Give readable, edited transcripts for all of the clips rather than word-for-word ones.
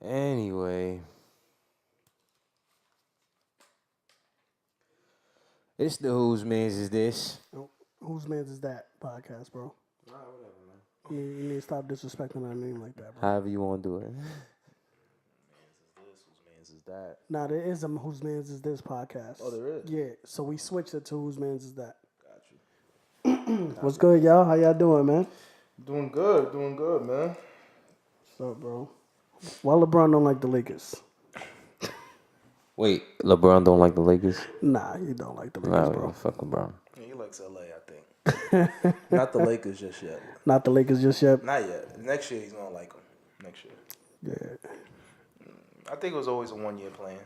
Anyway, it's the Whose Mans Is This? Whose Mans Is That podcast, bro? Alright, whatever, man. You need to stop disrespecting our name like that, bro. However you want to do it. Whose Mans Is That? Nah, there is a Whose Mans Is This podcast. Oh, there is? Yeah, so we switched it to Whose Mans Is That. Got you. What's good, y'all? How y'all doing, man? Doing good, man. What's up, bro? Why LeBron don't like the Lakers? Wait, LeBron don't like the Lakers? Nah, he don't like the Lakers, Nah, bro. fuck LeBron. Yeah, he likes LA, I think. Not the Lakers just yet. Not the Lakers just yet? Not yet. Next year he's gonna like them. Next year. Yeah. I think it was always a 1-year plan.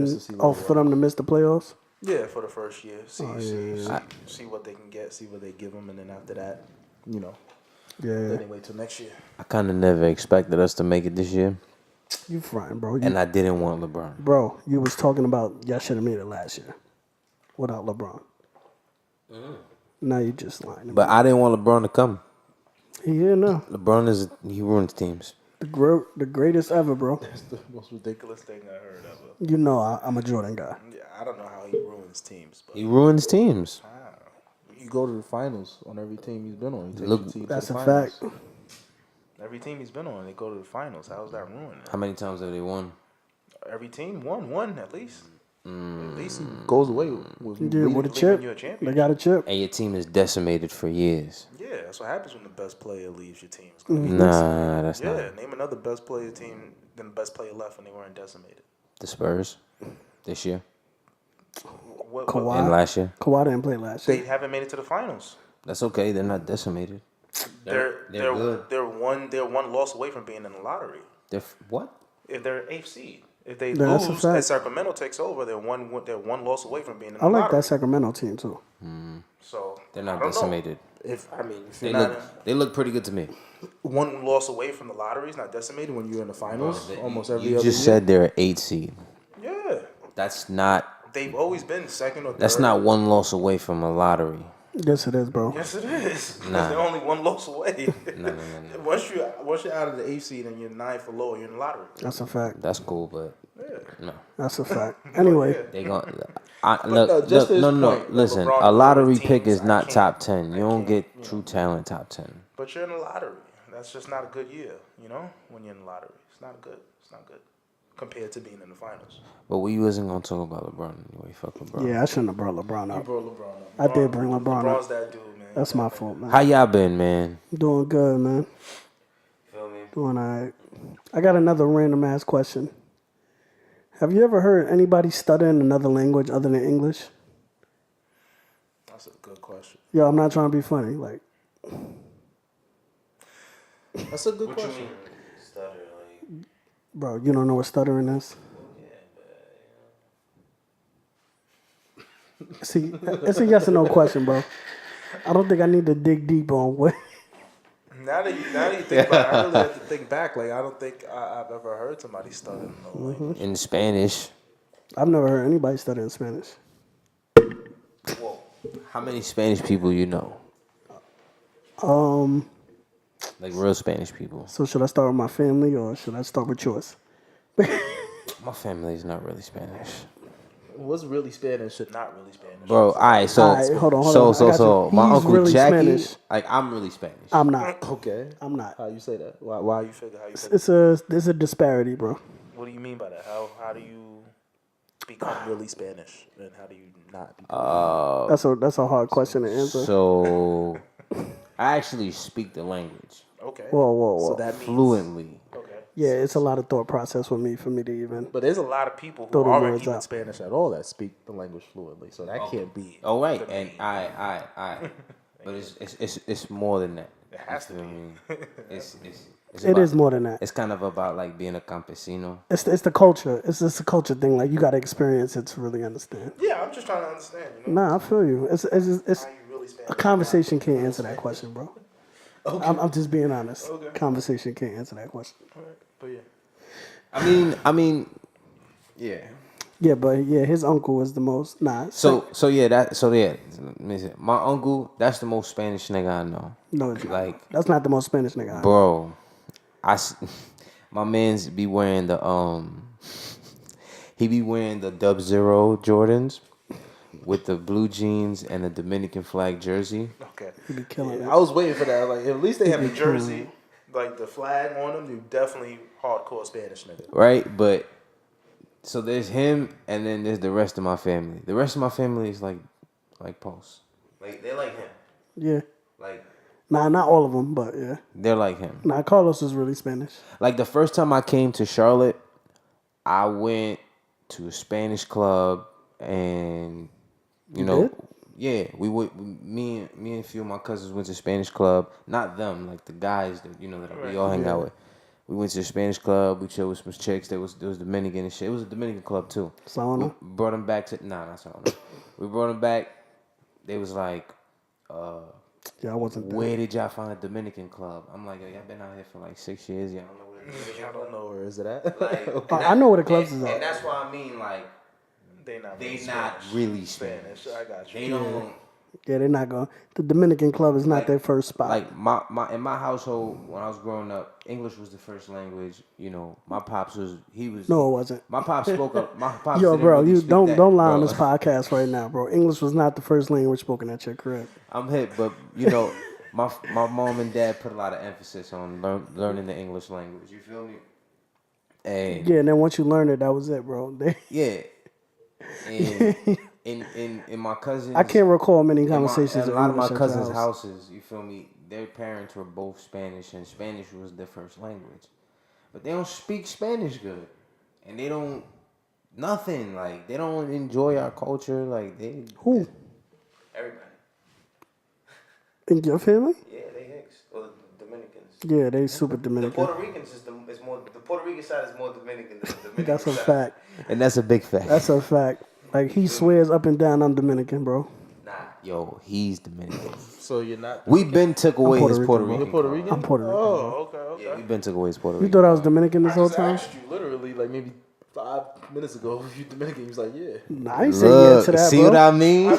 Just to see what for them to miss the playoffs? Yeah, for the first year. See yeah. see what they can get, see what they give them, and then after that, you know, Yeah. then they wait till next year. I kind of never expected us to make it this year, You frying, bro. and I didn't want LeBron. Bro, you was talking about y'all should have made it last year without LeBron. Now you just lying. But I didn't want LeBron to come. He here now. LeBron he ruins teams. The greatest ever, bro. That's the most ridiculous thing I heard ever. You know I'm a Jordan guy. Yeah, I don't know how he ruins teams, but He ruins teams. you go to the finals on every team he's been on. He takes Look, your team to That's the a finals. fact. Every team he's been on, they go to the finals. How's that ruining it? How many times have they won? Every team won at least. At least he goes away with Yeah, with a leaving chip. you a They champion. got a chip. And your team is decimated for years. Yeah, that's what happens when the best player leaves your team. It's Mm-hmm. gonna Nah, that's be, not. yeah, name another best player team than the best player left when they weren't decimated. The Spurs this year What, Kawhi. and last year. Kawhi didn't play last they year. haven't made it to the finals. That's okay. They're not decimated. They're good. They're one loss away from being in the lottery. What? If they're 8th seed, if they Yeah, that's a lose fact. and Sacramento takes over, they're one loss away from being in the I like lottery. that Sacramento team too. So They're I not don't know. decimated. If They you're they look pretty good to me. one loss away from the lottery is not decimated when you're in the finals almost every You other just year. said they're an 8 seed. Yeah, That's not. they've always been second or third. That's not one loss away from a lottery. Yes, it is, bro. Yes, it is. Nah. They're only one loss away. No. Once you're out of the 8th seed and you're 9th or lower, you're in the lottery. That's a fact. That's cool, but Yeah. no. That's a fact. Anyway, They gon' no, just his no. point, Listen, LeBron a lottery teams, pick is I not can't- top 10. You I don't can't, get true talent top 10. But you're in the lottery. That's just not a good year, you know? When you're in the lottery. It's not good. It's not good. Compared to being in the finals. But we wasn't gonna talk about LeBron anyway. Fuck LeBron. yeah, I shouldn't have brought LeBron You up. brought LeBron up. I did bring LeBron up. LeBron's that dude, man. That's my fault, man. How y'all been, man? Doing good, man. Feel me? Doing all right. I got another random ass question. Have you ever heard anybody stutter in another language other than English? That's a good question. Yo, I'm not trying to be funny. Like, That's a good question. Stutter, like, bro, you don't know what stuttering is? See, it's a yes or no question, bro. I don't think I need to dig deep on what. Now that you think about it, I really have to think back. Like, I don't think I've ever heard somebody stutter in no language. in Spanish. I've never heard anybody stutter in Spanish. Whoa. How many Spanish people you know? Like real Spanish people. So should I start with my family or should I start with yours? My family is not really Spanish. What's really Spanish and not really Spanish? Bro, alright, so Alright, hold on, I got you. my He's uncle really Jackie, Spanish. like I'm really Spanish. I'm not. Okay. I'm not. How you say that? Why you figure how you figure? There's a disparity, bro. What do you mean by that? How do you become really Spanish and how do you not become? That's a hard question to answer. So I actually speak the language Okay. Whoa. So that means fluently. Okay. Yeah, it's a lot of thought process for me to even. But there's a lot of people who Throw the aren't words even out. Spanish at all that speak the language fluently. So that can't be. Oh right, the and main- I. But it's more than that. It has to You feel be. me? It's It about- is more than that. It's kind of about like being a campesino. It's the culture. It's just a culture thing. Like you got to experience it to really understand. Yeah, I'm just trying to understand. You know, Nah, I feel you. It's how you really Spanish? a conversation can't answer that question, bro. Okay. I'm just being honest. Okay. Conversation can't answer that question. All right. But yeah. I mean, yeah. Yeah, but yeah, his uncle is the most. Nah. So yeah. Let me see. My uncle, that's the most Spanish nigga I know. no, it's not. Like, That's not the most Spanish nigga. I know. bro, My man's be wearing the he be wearing the Dub Zero Jordans with the blue jeans and the Dominican flag jersey. Okay. He be killing it. I was waiting for that. Like, at least they have the jersey, like the flag on them. You definitely hardcore Spanish nigga. Right? But so there's him and then there's the rest of my family. The rest of my family is like Pulse. Like they like him. Yeah. Like Nah, not all of them, but yeah. they're like him. Nah, Carlos is really Spanish. Like the first time I came to Charlotte, I went to a Spanish club and you know, did? yeah, we would me and a few of my cousins went to Spanish club. Not them, like the guys that that we all hang out with. We went to a Spanish club. We chilled with some chicks. There was Dominican and shit. It was a Dominican club too. Sauna? We brought them back to not Sauna. We brought them back. They was like, Yeah, I wasn't there. where did y'all find a Dominican club? I'm like, yo, y'all been out here for like 6 years. Y'all don't know where it is. I don't know where is it at. Like, I know where the clubs is and at. that's why I mean, like, They not really Spanish. I got you. They don't. Yeah, they're not going. The Dominican club is not their first spot. Like my in my household when I was growing up, English was the first language. You know, my pops was No, it wasn't. My pops spoke up. My pops. Yo, didn't bro, really you speak don't that, lie on bro. this podcast right now, bro. English was not the first language spoken at your crib. I'm hip, but you know, my mom and dad put a lot of emphasis on learning the English language. You feel me? And Yeah, and then once you learn it, that was it, bro. yeah, and in my cousins, I can't recall many in conversations. a lot of my English at cousins' your house. houses, you feel me? Their parents were both Spanish, and Spanish was their first language. But they don't speak Spanish good, and they don't nothing like they don't enjoy our culture like they. Who? Everybody. In your family? Yeah, they Hicks or the Dominicans. Yeah, they super The Dominican. Puerto Ricans is more. The Puerto Rican side is more Dominican than the Dominican That's a side. fact. And that's a big fact. That's a fact. Like, he swears up and down I'm Dominican, bro. Nah, yo, he's Dominican. So you're not. We been took away Puerto his Rican, Puerto bro. Rican. You're Puerto card. Rican? I'm Puerto Rican. Oh, okay. Yeah, we been took away his Puerto You Rican. thought I was Dominican this I whole just time? asked you literally like maybe 5 minutes ago if you Dominican. He was like, yeah. Nah, I ain't saying yeah to that, see bro. what I mean? You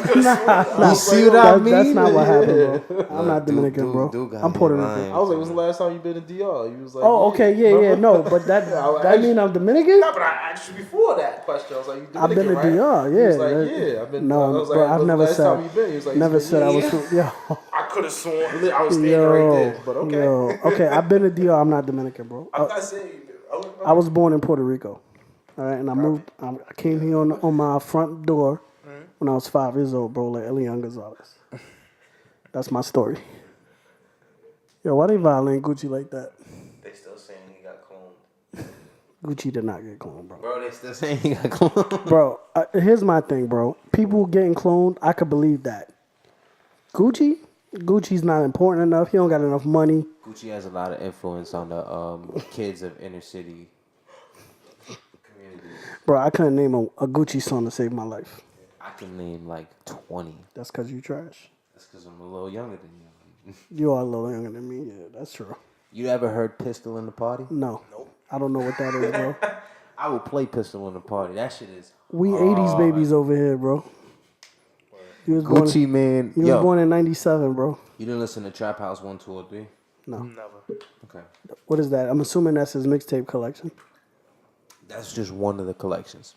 see what I mean? That's not what happened, bro. I'm not Dominican, dude bro. got I'm me Puerto lying. Rican. I was like, when's the last time you been in DR? You was like, Oh, okay, yeah, no, but I that mean I'm Dominican? No, but I asked you before that question. I was like, you I've been Dominican, to right? DR, He was yeah. like, yeah, I've been. No, I was bro, like, I've when's never the last said. time you been? He was like, Never said I was yeah. from. Yo, I could have sworn I was standing right there, but okay. yo, okay. I've been to DR. I'm not Dominican, bro. I'm not saying you did. I was born in Puerto Rico, all right, and I moved. I came here on my front door when I was 5 years old, bro, like Elian Gonzalez. That's my story. Yo, why they violating Gucci like that? They still saying he got cloned. Gucci did not get cloned, bro. Bro, they still saying he got cloned. Bro, here's my thing, bro. People getting cloned, I could believe that. Gucci's not important enough. He don't got enough money. Gucci has a lot of influence on the kids of inner city communities. Bro, I couldn't name a Gucci song to save my life. I can name like 20. That's because you trash. That's because I'm a little younger than you. You are a little younger than me. Yeah, that's true. You ever heard Pistol in the Party? No. Nope. I don't know what that is, bro. I would play Pistol in the Party. That shit is We 80s babies over here, bro. He was born, Gucci, man. he was born in 97, bro. You didn't listen to Trap House 1, 2, or 3? No. Never. Okay. What is that? I'm assuming that's his mixtape collection. That's just one of the collections.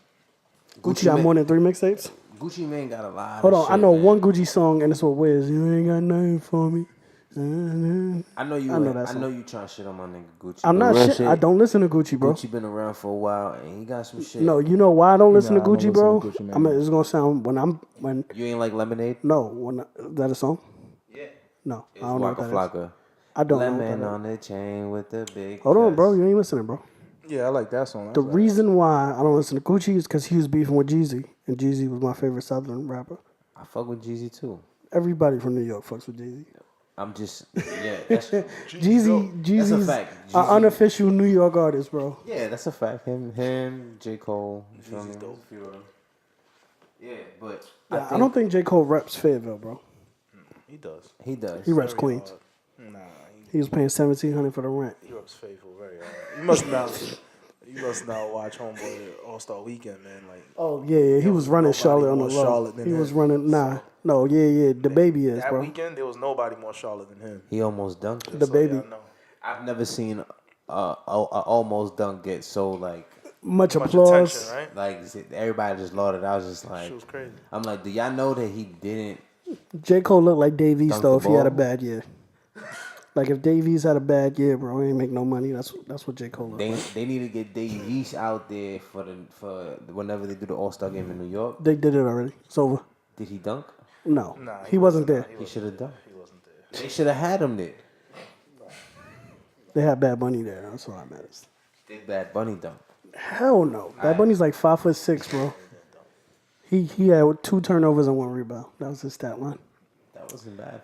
Gucci got Mane- more than 3 mixtapes? Gucci Mane got a lot Hold of on, shit, I know man. one Gucci song, and it's what Wiz. You ain't got nothing for me. I know you. I know that I song. know you trying to shit on my nigga Gucci. I'm but not real shit. I don't listen to Gucci, bro. Gucci been around for a while, and he got some shit. No, you know why I don't listen to Nah, I don't Gucci, bro? listen to Gucci, man. I mean, it's gonna sound when You ain't like Lemonade? is that a song? Yeah. No, It's I don't know what Waka that is. Flocka. I don't know what Lemon that is. on the chain with the big. Hold on, bro. cuts. You ain't listening, bro. Yeah, I like that song. The reason why I don't listen to Gucci is because he was beefing with Jeezy, and Jeezy was my favorite Southern rapper. I fuck with Jeezy too. Everybody from New York fucks with Jeezy. I'm just That's Jeezy's a fact. an Jeezy- unofficial New York artist, bro. Yeah, that's a fact. Him, J. Cole. You feel me? There's a few of them. Yeah, but Yeah, I don't think J. Cole reps Fayetteville, bro. He does. he does. He reps Queens. Nah, He was paying $1,700 for the rent. he reps faithful very hard. You must not watch Homeboy All Star Weekend, man. Like, Oh yeah. He was running nobody Charlotte on the more low. Charlotte than He was him, running. No, yeah. The baby is, that bro. weekend, there was nobody more Charlotte than him. He almost dunked it. The baby. Yeah, I know. I've never seen almost dunk get so like Much Much applause. attention, right? everybody just lauded. I was just She like, was crazy. I'm like, do y'all know that he didn't J. Cole looked like Dave East dunk though the if he had a ball? bad year. Like if Dave East had a bad year, bro, he ain't make no money. That's what J. Cole looked They like. they need to get Dave East out there for whenever they do the All Star game in New York. They did it already. It's over. Did he dunk? No, Nah, he wasn't there. He should have done. He wasn't there. They should have had him there. They had Bad Bunny there. That's all that matters. Did Bad Bunny dunk? Hell no. Bad Bunny's like 5'6", bro. He had 2 turnovers and 1 rebound. That was his stat line. That wasn't bad.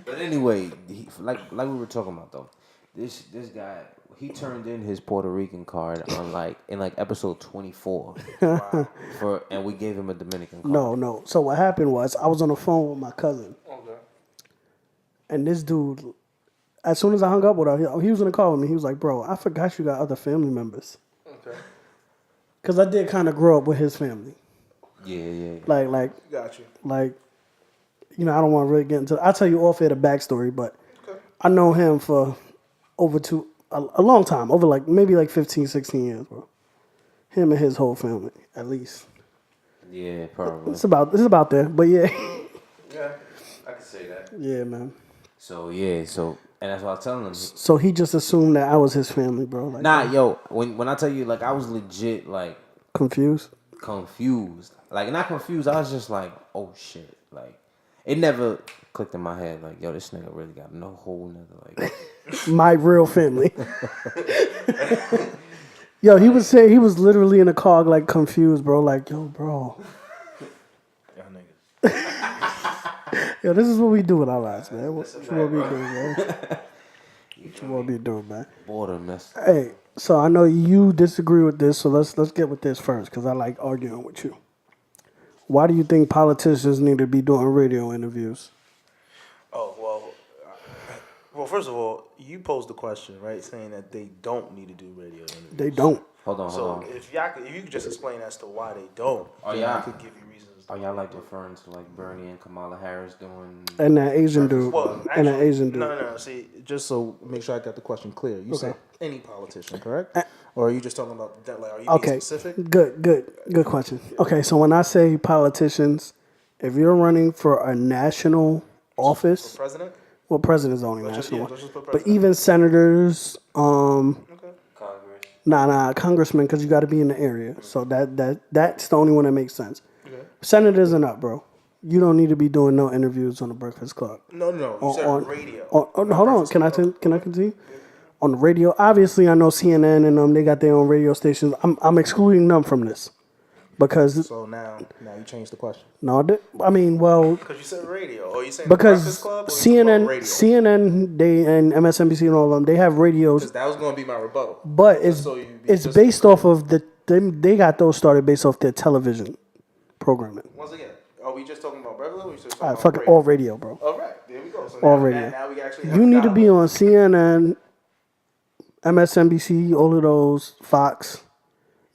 But anyway, like we were talking about though, this guy he turned in his Puerto Rican card on in episode 24 and we gave him a Dominican card. No. So what happened was I was on the phone with my cousin, Okay. and this dude, as soon as I hung up with her, he was in the car with me. He was like, "Bro, I forgot you got other family members." Okay. Cause I did kind of grow up with his family. Yeah. Like, Got you. I don't want to really get into. I'll tell you off air the backstory, but Okay. I know him for over a long time, over maybe 15, 16 years, bro. Him and his whole family, at least. Yeah, probably. It's about there, but yeah, Yeah, I can say that. yeah, man. So and that's what I was telling him. So he just assumed that I was his family, bro. Like, Nah, yo, when I tell you I was legit confused. confused. Not confused, I was just like, oh shit. It never clicked in my head yo, this nigga really got no whole nother My real family. Yo, he was saying he was literally in a car confused, bro. Like, yo, bro. Y'all niggas. Yo, this is what we do with our lives, man. What we do, man? What we do, man? boredom. Hey, so I know you disagree with this, so let's get with this first, because I like arguing with you. Why do you think politicians need to be doing radio interviews? Oh, well, first of all, you posed the question, right, saying that they don't need to do radio interviews. They don't. So Hold on. if you could just explain as to why they don't, Oh, then yeah. I could give you reasons. Are y'all referring to Bernie and Kamala Harris doing? And that Asian dude. Well, and that actually, Asian dude. No. See, just so make sure I got the question clear. You said any politician, correct? Or are you just talking about that? Are you being specific? Good question. Okay, so when I say politicians, if you're running for a national office, President? well, president's only Let's national, just put but president. even senators, Okay. Congress. congressmen, because you got to be in the area. So that's the only one that makes sense. Okay. Senators and up, bro. You don't need to be doing no interviews on the Breakfast Club. No. You said radio. Hold on. Can I continue? On the radio, obviously, I know CNN and they got their own radio stations. I'm excluding them from this because So now you changed the question. well, Because you said radio. Or you saying because Breakfast Club? Or you talking about radio? CNN, they and MSNBC and all of them, they have radios, Because that was going to be my rebuttal. but it's so you be it's just- based off of they got those started based off their television programming. Once again, are we just talking about regular? Or we just talking All right, about fuck it, radio? all radio, bro. All right, there we go. So All now, radio. Now we actually have You need to dialogue. be on CNN, MSNBC, all of those, Fox.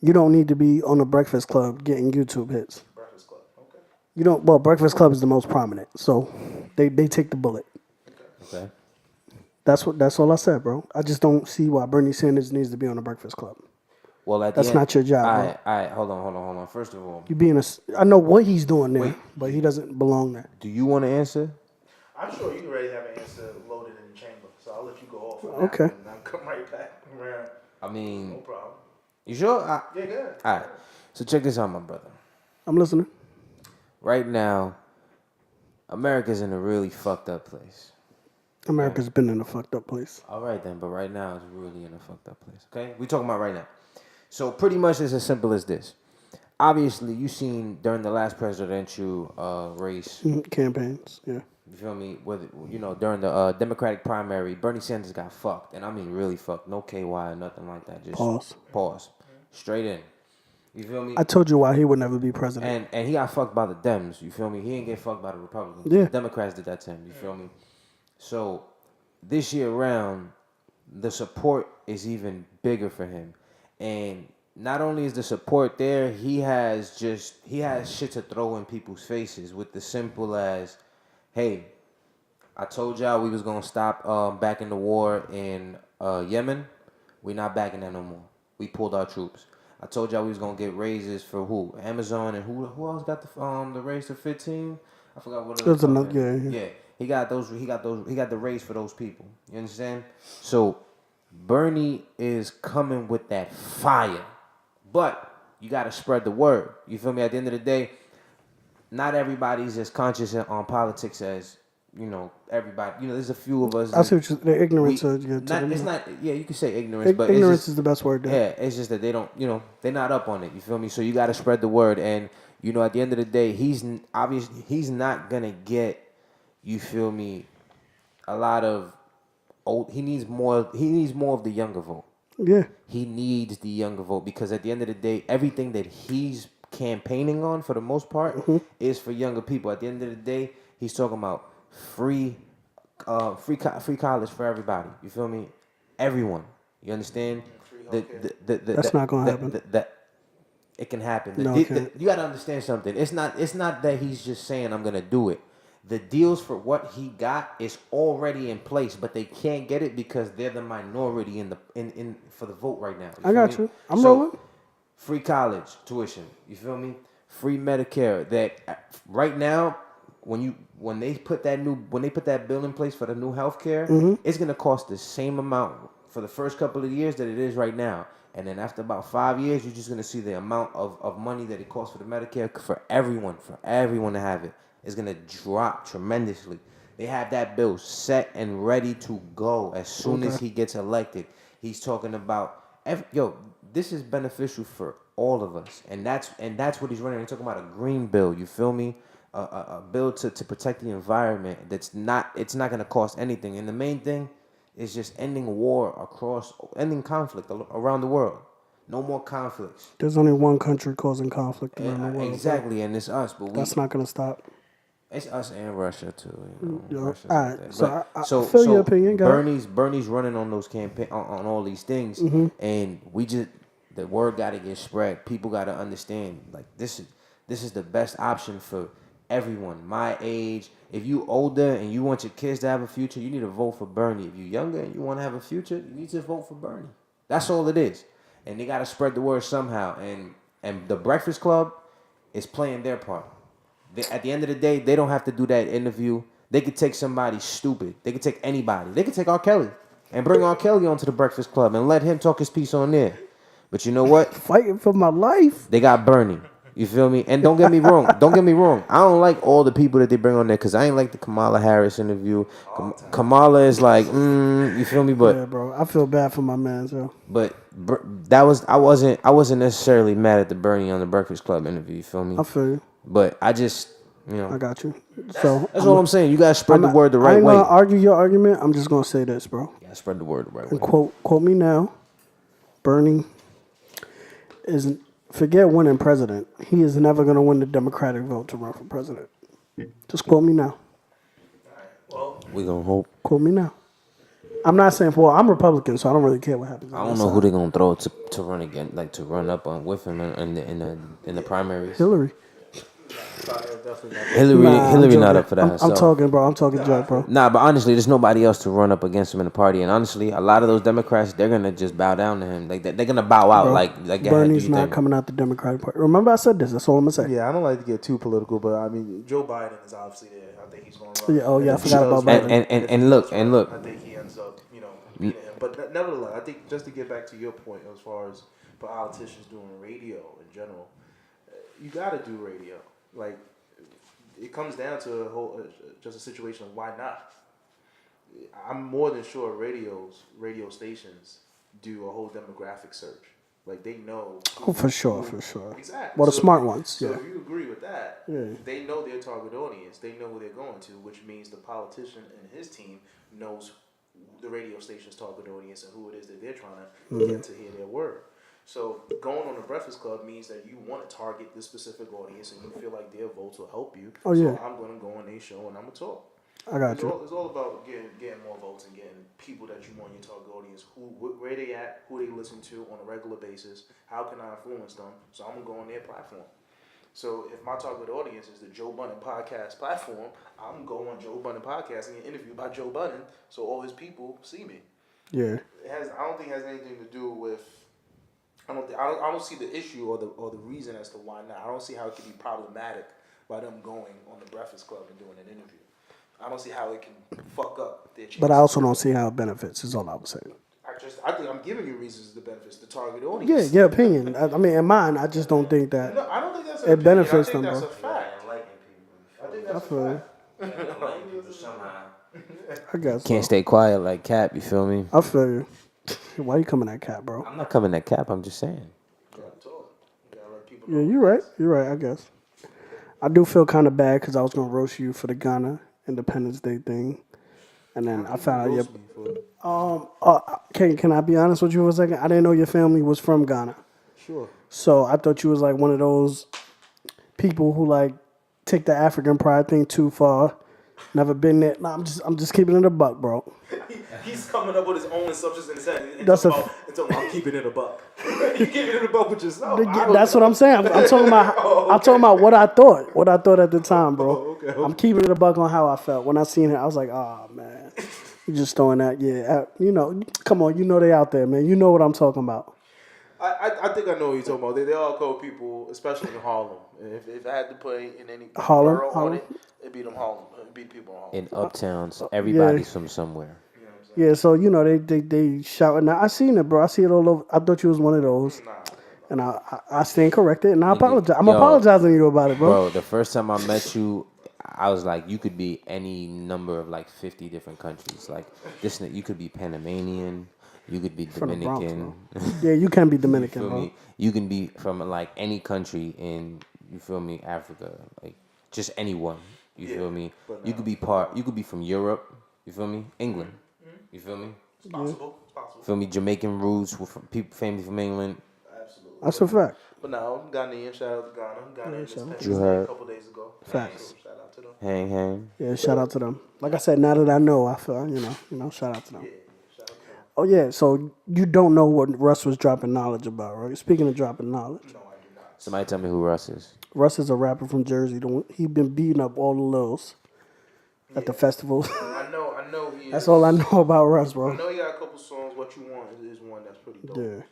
You don't need to be on the Breakfast Club getting YouTube hits. Breakfast Club. Okay. You don't. Well, Breakfast Club is the most prominent, so they take the bullet. Okay. That's all I said, bro. I just don't see why Bernie Sanders needs to be on the Breakfast Club. Well, That's not your job, bro. All right. Hold on. First of all, I know what he's doing there, but he doesn't belong there. do you want to answer? I'm sure you already have an answer loaded in the chamber, so I'll let you go off. Okay. And I'll come right back around. I mean, No problem. you sure? Yeah, good. All right. So check this out, my brother. I'm listening. Right now, America's in a really fucked up place. America's been in a fucked up place. All right then, but right now it's really in a fucked up place. Okay, we talking about right now. So pretty much it's as simple as this. Obviously, you seen during the last presidential race. Campaigns, yeah. You feel me? During the Democratic primary, Bernie Sanders got fucked, and I mean really fucked. No KY or nothing like that. Just pause. Straight in. You feel me? I told you why he would never be president. And he got fucked by the Dems. You feel me? He didn't get fucked by the Republicans. Yeah. The Democrats did that to him. You feel me? So this year around, the support is even bigger for him. And not only is the support there, he has shit to throw in people's faces with the simple as, hey, I told y'all we was gonna stop backing the war in Yemen. We not backing that no more. We pulled our troops. I told y'all we was gonna get raises for who? Amazon and who else got the raise to 15? I forgot what There's other another, company. yeah. Yeah, he got those. He got the raise for those people. You understand? So Bernie is coming with that fire, but you gotta spread the word. You feel me? At the end of the day, not everybody's as conscious on politics as everybody. There's a few of us I that see what the ignorance we of you. not. It's not. Yeah, you can say ignorance, but it's Ignorance just is the best word there. yeah. It's just that they don't. They're not up on it. You feel me? So you got to spread the word, and at the end of the day, obviously he's not gonna get. You feel me? A lot of old. He needs more. He needs more of the younger vote. Yeah. He needs the younger vote because at the end of the day, everything that he's campaigning on for the most part is for younger people. At the end of the day, he's talking about free college for everybody. You feel me? Everyone. You understand? Free The, healthcare. That's not gonna happen. it can happen. No, it can't. You got to understand something. It's not that he's just saying I'm gonna do it. The deals for what he got is already in place, but they can't get it because they're the minority in for the vote right now. I got me? you. I'm So, rolling. free college tuition. You feel me? Free Medicare. That right now, when they put that bill in place for the new healthcare, it's gonna cost the same amount for the first couple of years that it is right now. And then after about 5 years, you're just gonna see the amount of money that it costs for the Medicare for everyone to have it. Is gonna drop tremendously. They have that bill set and ready to go as soon as he gets elected. He's talking about this is beneficial for all of us, and that's what he's running. He's talking about a green bill. You feel me? A bill to protect the environment. It's not gonna cost anything, and the main thing is just ending ending conflict around the world. No more conflicts. There's only one country causing conflict around the world. Exactly, and it's us. But That's not gonna stop. it's us and Russia too. Yo, Russia's all like right, that. so But I feel your opinion, go ahead. Bernie's running on those campaign on all these things, and the word got to get spread. People got to understand like this is the best option for everyone my age. If you older and you want your kids to have a future, you need to vote for Bernie. If you younger and you want to have a future, you need to vote for Bernie. That's all it is, and they got to spread the word somehow. And the Breakfast Club is playing their part. At the end of the day, they don't have to do that interview. They could take somebody stupid. They could take anybody. They could take R. Kelly and bring R. Kelly onto the Breakfast Club and let him talk his piece on there. But you know what? Fighting for my life. They got Bernie. You feel me? And don't get me wrong. I don't like all the people that they bring on there because I ain't like the Kamala Harris interview. Kamala is like, you feel me? But Yeah, bro. I feel bad for my man, so. I wasn't necessarily mad at the Bernie on the Breakfast Club interview. You feel me? I feel you. But I just, I got you. So that's all I'm saying. You gotta spread the word the I right ain't way. gonna argue your argument. I'm just gonna say this, bro. You gotta spread the word the right way. And quote me now. Bernie is forget winning president. He is never gonna win the Democratic vote to run for president. Just quote me now. Well, We gonna hope. Quote me now. I'm not saying I'm Republican, so I don't really care what happens. I don't know who they gonna throw to run again, like to run up on with him in the primaries. Hillary. definitely not. Hillary not up for that I'm herself. talking, bro. I'm talking joke, bro. Nah, but honestly, there's nobody else to run up against him in the party. And honestly, a lot of those Democrats, they're gonna just bow down to him. Like they're gonna bow out. Bro, Like Bernie's not coming out the Democratic Party. Remember, I said this. That's all I'm gonna say. Yeah, I don't like to get too political, but I mean, Joe Biden is obviously there. I think he's going to run. Yeah, oh, yeah, And I if he forgot does about run, Biden. if And he look, does and run, look. I think he ends up, beating him. But nevertheless, I think just to get back to your point as far as politicians doing radio in general, you got to do radio. Like, it comes down to a whole, just a situation of why not. I'm more than sure radio stations do a whole demographic search. Like they know. Oh, for sure. Exactly. Well, the So smart ones. So Yeah. if you agree with that, Yeah. they know their target audience. They know who they're going to, which means the politician and his team knows the radio station's target audience and who it is that they're trying to get to hear their word. So going on the Breakfast Club means that you want to target this specific audience and you feel like their votes will help you. Oh, yeah. So I'm going to go on their show and I'm going to talk. I got you. It's all about getting more votes and getting people that you want in your target audience, where they at, who they listen to on a regular basis. How can I influence them? So I'm gonna go on their platform. So if my target audience is the Joe Budden podcast platform, I'm going on Joe Budden podcast and get interviewed by Joe Budden, so all his people see me. Yeah. I don't think it has anything to do with. I don't see the issue or the reason as to why not. I don't see how it could be problematic by them going on the Breakfast Club and doing an interview. I don't see how it can fuck up their chances. But I also don't see how it benefits. Is all I was saying. I think I'm giving you reasons the benefits, the target Yeah, audience. your opinion. I mean, in mine, I just don't think that No, I don't think that's an it opinion. benefits I think them, that's bro. a fact. I think that's a feel fact. Enlighten people somehow. I guess. Can't So. stay quiet like Cap. You feel me? I feel you. Why you coming at Cat, bro? I'm not coming at Cap. I'm just saying. You gotta let people Yeah, know. you're right. You're right. I guess. I do feel kind of bad because I was gonna roast you for the Ghana Independence Day thing, and then I found out your. Roast me for it. Can I be honest with you for a second? I didn't know your family was from Ghana, Sure. so I thought you was like one of those people who like take the African pride thing too far. Never been there. Nah, I'm just keeping it a buck, bro. He's coming up with his own assumptions and saying, That's a- I'm keeping it a buck. You keeping it a buck with yourself. That's what I'm saying. I'm talking about. I'm talking about what I thought. What I thought at the time, bro. Okay. I'm keeping it a buck on how I felt when I seen it. I was like, oh man, you just throwing that. Yeah, you know. Come on, you know they out there, man. You know what I'm talking about. I think I know what you're talking about. They all call people, especially in Harlem. If I had to put in any Harlem? borough on Harlem? it, it'd be them Harlem. It'd be people in Harlem. In uptowns, everybody's from somewhere. You know what I'm saying? Yeah, so you know they shouting. Now I seen it, bro. I see it all over. I thought you was one of those, and I stand corrected, and I apologize. I'm Yo. apologizing to you about it, bro. Bro, the first time I met you, I was like, you could be any number of like 50 different countries. Like this, you could be Panamanian, you could be From the Bronx, Dominican. Yeah, you can be You Dominican, feel bro. me? You can be from like any country in, you feel me, Africa, like just anyone. You feel me? You could be You could be from Europe. You feel me? England. You feel me? It's possible. It's possible. Feel me? Jamaican roots. We're from people family from England. Absolutely. That's a fact. But now, Ghanaian, shout out to Ghana. Ghana Independence You Day heard. a couple days ago. Facts. So shout out to them. Hang. Yeah, shout out to them. Like I said, now that I know, I feel you know, shout out to them. Yeah, shout out to them. Oh yeah, so you don't know what Russ was dropping knowledge about, right? Speaking of dropping knowledge, No, I do not. Somebody tell me who Russ is. Russ is a rapper from Jersey. He been beating up all the lils at the festivals. I know he is. That's all I know about Russ, I bro. know he got a couple songs. What You Want is one that's pretty dope. Yeah.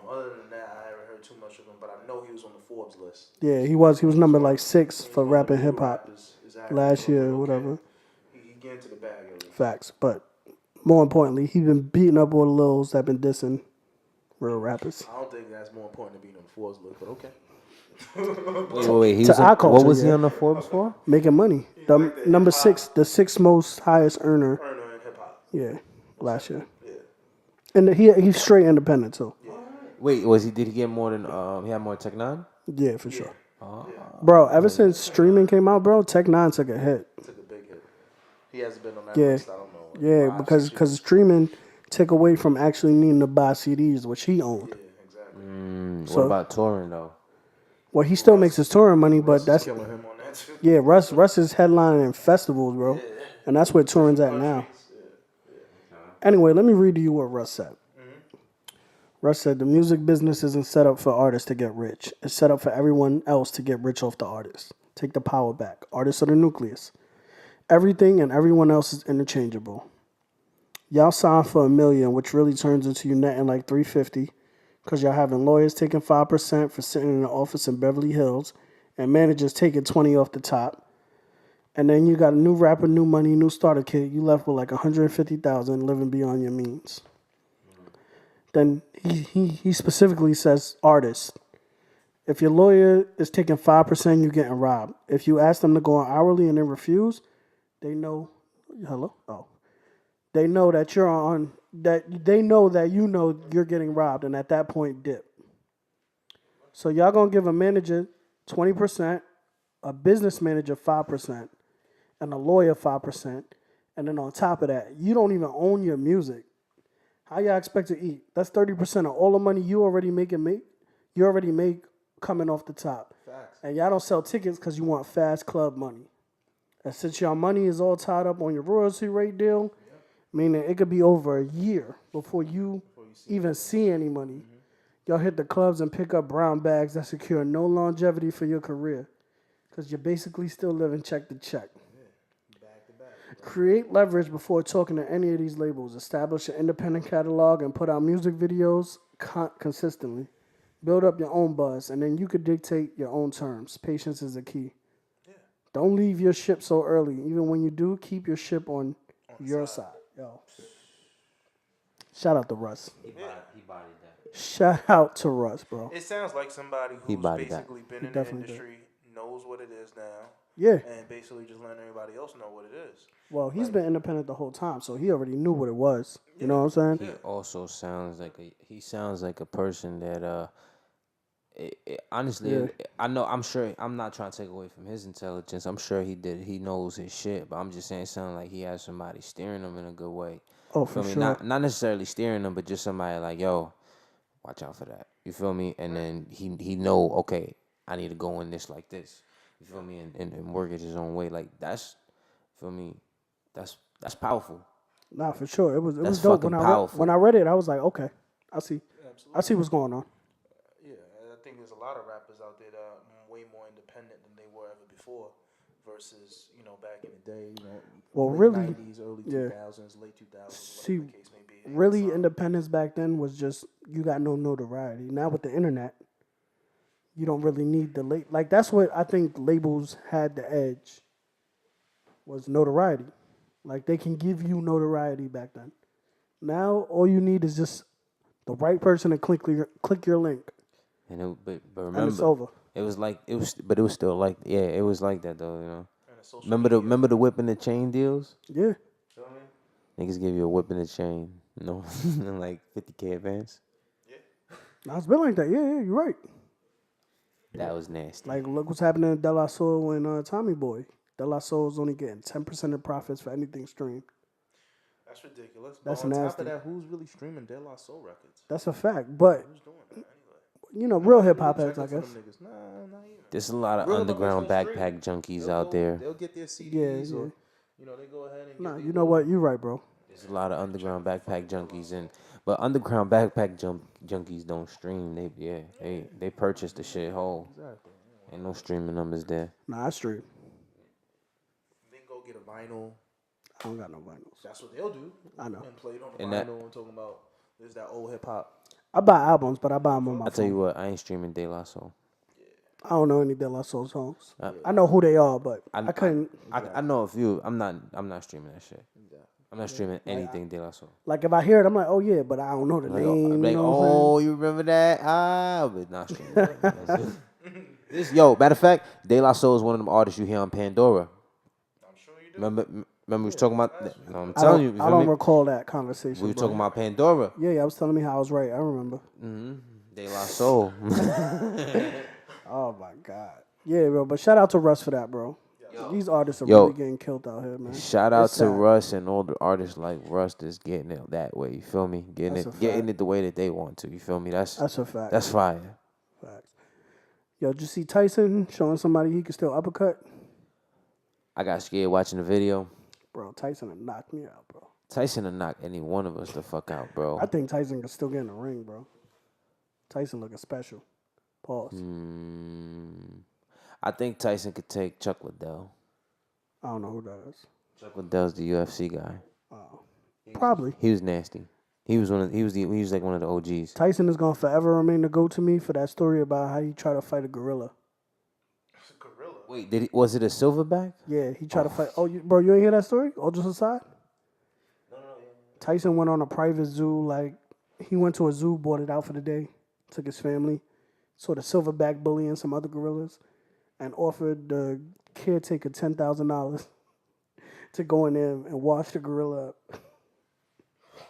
Other than that, I haven't heard too much of him, but I know he was on the Forbes list. Yeah, he was number like 6 He's for one of rapping the new hip hop rappers, exactly. last year, Okay. whatever. He get into the bag already. Facts, but more importantly, he been beating up all the lils that been dissing real rappers. I don't think that's more important than being on the Forbes list, but okay. Wait. He To was our what culture, was he yeah. on the Forbes for? Making money. The number 6, the 6th most highest earner. Earner in hip hop. Yeah, last year. Yeah. And he's straight independent too. Wait, did he get more than he had more Tech Nine? Yeah, for sure. Bro, ever since streaming came out, bro, Tech Nine took a hit. Took a big hit. He hasn't been on that Yeah. list, I don't know. Yeah, 5, because 6 years. streaming took away from actually needing to buy CDs, which he owned. Yeah, exactly. What So- about touring though? Well, he still makes his touring money, but that's Killing him on that too. yeah. Russ is headlining in festivals, bro, and that's where touring's at now. Anyway, let me read to you what Russ said. Russ said the music business isn't set up for artists to get rich. It's set up for everyone else to get rich off the artists. Take the power back. Artists are the nucleus. Everything and everyone else is interchangeable. Y'all sign for $1 million, which really turns into you netting like $350, because y'all having lawyers taking 5% for sitting in an office in Beverly Hills, and managers taking 20 off the top. And then you got a new rapper, new money, new starter kit. You left with like $150,000 living beyond your means. Then he specifically says artists. If your lawyer is taking 5%, you're getting robbed. If you ask them to go on hourly and they refuse, they know. Hello? Oh. They know that you're on. That they know that you know you're getting robbed, and at that point, dip. So y'all gonna give a manager 20%, a business manager 5%, and a lawyer 5%, and then on top of that, you don't even own your music. How y'all expect to eat? That's 30% of all the money you already make. You already make coming off the top. Facts. And y'all don't sell tickets because you want fast club money. And since y'all money is all tied up on your royalty rate deal, meaning it could be over a year before you even see any money. Y'all hit the clubs and pick up brown bags that secure no longevity for your career. Because you're basically still living check to check. Back to back. Create leverage before talking to any of these labels. Establish an independent catalog and put out music videos consistently. Build up your own buzz, and then you could dictate your own terms. Patience is the key. Yeah. Don't leave your ship so early. Even when you do, keep your ship on your side. Yo. Shout out to Russ. He bodied that. Shout out to Russ, bro. It sounds like somebody He who's bodied that. basically been He in the definitely industry, knows what it is now, Yeah. and basically just letting everybody else know what it is. Well, he's been independent the whole time, so he already knew what it was. You know what I'm saying? He also sounds like a person that honestly, Yeah. I know, I'm sure, I'm not trying to take away from his intelligence. I'm sure he knows his shit, but I'm just saying it sounds like he has somebody steering him in a good way. Oh, for Feel me? sure. Not necessarily steering him, but just somebody like, yo, watch out for that. You feel me? And then he know, okay, I need to go in this like this. You feel me? And work it his own way. Like that's, feel me? That's powerful. Nah, for sure. It was That's dope. fucking When powerful. I read it, I was like, okay, I see. Absolutely. I see what's going on. Yeah, I think there's a lot of rappers out there that are way more independent than they were ever before, versus back in the day, Well, late really, 90s, early yeah. 2000s, late 2000s, See, whatever the case may be. Really, independence back then was just you got no notoriety. Now with the internet, you don't really need the like. That's what I think labels had the edge. Was notoriety, like they can give you notoriety back then. Now all you need is just the right person to click your link, And but and it's remember, over. it was still like, yeah, it was like that though, you know. And the social Remember the whip and the chain deals? Yeah, Feel me? Niggas give you a whip and a chain, and like 50K advance. now it's been like that. Yeah, you're right. That was nasty. Like look what's happening in De La Soul and Tommy Boy. De La Soul is only getting 10% of profits for anything streamed. That's ridiculous. That's but on top nasty. of that, who's really streaming De La Soul records? That's a fact, but Who's doing that anyway? real hip hop Really heads, I checking for guess. them niggas. Nah, not even. There's a lot of Real underground hip-hop is backpack junkies They'll out go- there. They'll get their CDs Yeah, or they go ahead and Nah, get you their know what? You're right, bro. There's a lot of underground backpack junkies, but underground backpack junkies don't stream. They purchase the shit whole. Exactly. Ain't no streaming numbers there. Nah, that's true. Then go get a vinyl. I don't got no vinyls. That's what they'll do. I know. And play it on the And vinyl and talking about there's that old hip hop. I buy albums, but I buy them on my I tell you phone. what, I ain't streaming De La Soul. I don't know any De La Soul songs. I know who they are, but I couldn't. I know a few. I'm not streaming that shit. I'm not streaming anything De La Soul. Like if I hear it, I'm like, oh yeah, but I don't know the name. I'm like, you know what I'm oh, you remember that? But not streaming. Yo, matter of fact, De La Soul is one of them artists you hear on Pandora. I'm sure you do. Remember we was talking about that? No, I'm saying? telling you. I don't recall that conversation. We were bro. talking about Pandora. Yeah, I was telling me how I was right. I remember. De La Soul. Oh my god. Yeah, bro. But shout out to Russ for that, bro. These artists are Yo. really getting killed out here, man. Shout out It's to sad. Russ and all the artists like Russ that's getting it that way. You feel me? That's a Getting fact. it the way that they want to. You feel me? That's a fact. that's fire. Facts. Yo, did you see Tyson showing somebody he could still uppercut? I got scared watching the video. Bro, Tyson would knock me out, bro. Tyson will knock any one of us the fuck out, bro. I think Tyson could still get in the ring, bro. Tyson looking special. Pause. I think Tyson could take Chuck Liddell. I don't know who that is. Chuck Liddell's the UFC guy. Probably. He was nasty. He was like one of the OGs. Tyson is gonna forever remain the GOAT to me for that story about how he tried to fight a gorilla. It's a gorilla. Wait, was it a silverback? Yeah, he tried to fight. Oh, bro, you ain't hear that story? All just aside. No. Tyson went on a private zoo. Like he went to a zoo, bought it out for the day, took his family, saw the silverback bully and some other gorillas, and offered the caretaker $10,000 to go in there and wash the gorilla up.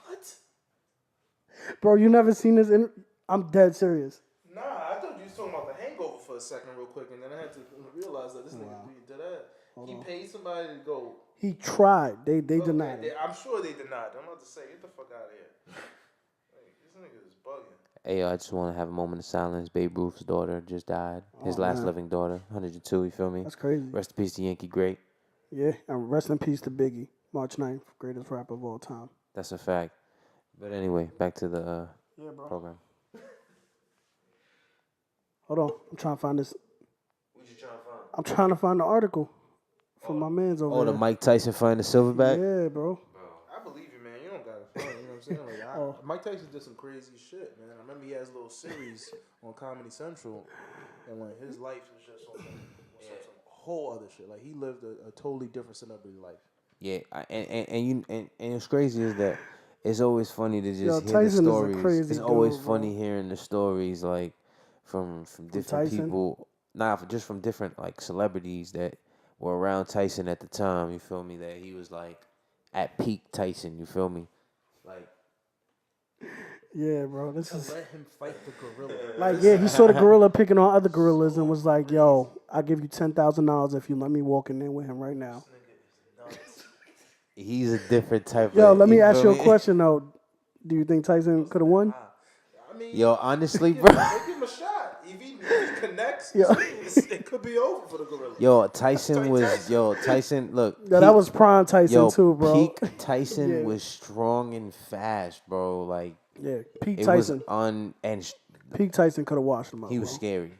What? Bro, you never seen this? I'm dead serious. Nah, I thought you was talking about The Hangover for a second real quick, and then I had to realize that this nigga did that. He paid somebody to go. He tried. They denied it. I'm sure they denied it. I'm about to say, get the fuck out of here. Like, this nigga is bugging. Hey, I just want to have a moment of silence. Babe Ruth's daughter just died. His last living daughter, 102. You feel me? That's crazy. Rest in peace to Yankee Great. Yeah, and rest in peace to Biggie, March 9th, greatest rapper of all time. That's a fact. But anyway, back to the program. Hold on, I'm trying to find this. What you trying to find? I'm trying to find the article from my man's over Oh, the there. Mike Tyson find the silverback? Yeah, bro. I believe you, man. You don't gotta front. You know what I'm saying? Like, Mike Tyson did some crazy shit, man. I remember he has a little series on Comedy Central, and like his life is just on some whole other shit. Like he lived a totally different celebrity life. Yeah, and what's crazy is that it's always funny to Yo, just hear the Tyson is a stories. crazy It's always dude, funny bro. hearing the stories like from different Tyson? people, just from different like celebrities that were around Tyson at the time. You feel me? That he was like at peak Tyson. You feel me? Like Yeah, bro. This is Let him fight the gorilla. like, yeah, he saw the gorilla picking on other gorillas and was like, "Yo, I'll give you $10,000 if you let me walk in there with him right now." he's a different type Yo, of. let me You ask feel you a me? question though. Do you think Tyson could have won? I mean, Yo, honestly, give bro. him a shot. If he connects, Yo. it could be over for the gorilla. Yo, Tyson. Look, Yo, that was prime Tyson too, bro. peak Tyson Yeah. was strong and fast, bro. Like Yeah, Pete it Tyson. Pete Tyson could have washed him up. he was bro. scary.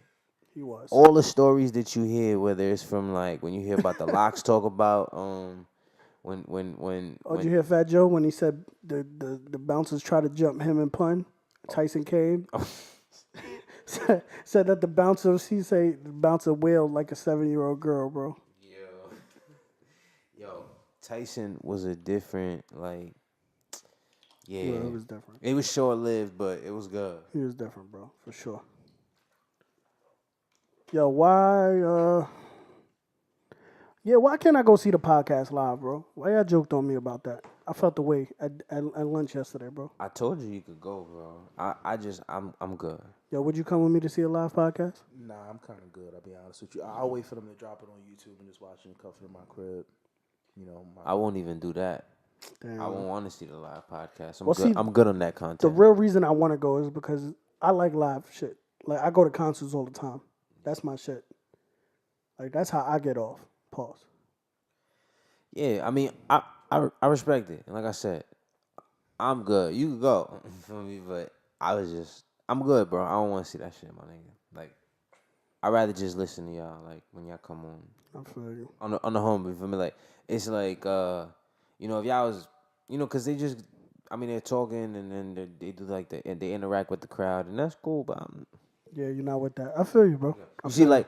He was. All the stories that you hear, whether it's from like when you hear about the locks talk about when Oh, did you hear Fat Joe when he said the bouncers tried to jump him and pun? Tyson came. said that the bouncer wailed like a 7-year-old girl, bro. yo Tyson was a different like yeah. Yeah, it was different. It was short lived, but it was good. He was different, bro, for sure. Yo, why why can't I go see the podcast live, bro? Why y'all joked on me about that? I felt the way at lunch yesterday, bro. I told you could go, bro. I'm good. Yo, would you come with me to see a live podcast? Nah, I'm kind of good. I'll be honest with you. I'll wait for them to drop it on YouTube and just watch it in comfort in my crib. You know, I won't even do that. Damn. I won't want to see the live podcast. I'm Well, good. see, I'm good on that The content. real reason I want to go is because I like live shit. Like, I go to concerts all the time. That's my shit. Like, that's how I get off. Pause. Yeah, I mean, I respect it. And like I said, I'm good. You can go. You feel me? But I'm good, bro. I don't want to see that shit, my nigga. Like, I'd rather just listen to y'all, like, when y'all come on. I feel you. On the home, you feel me? Like, it's like, you know, if y'all was, you know, because they're talking and then they do like and they interact with the crowd, and that's cool, but Yeah, you're not with that. I feel you, bro. you see, like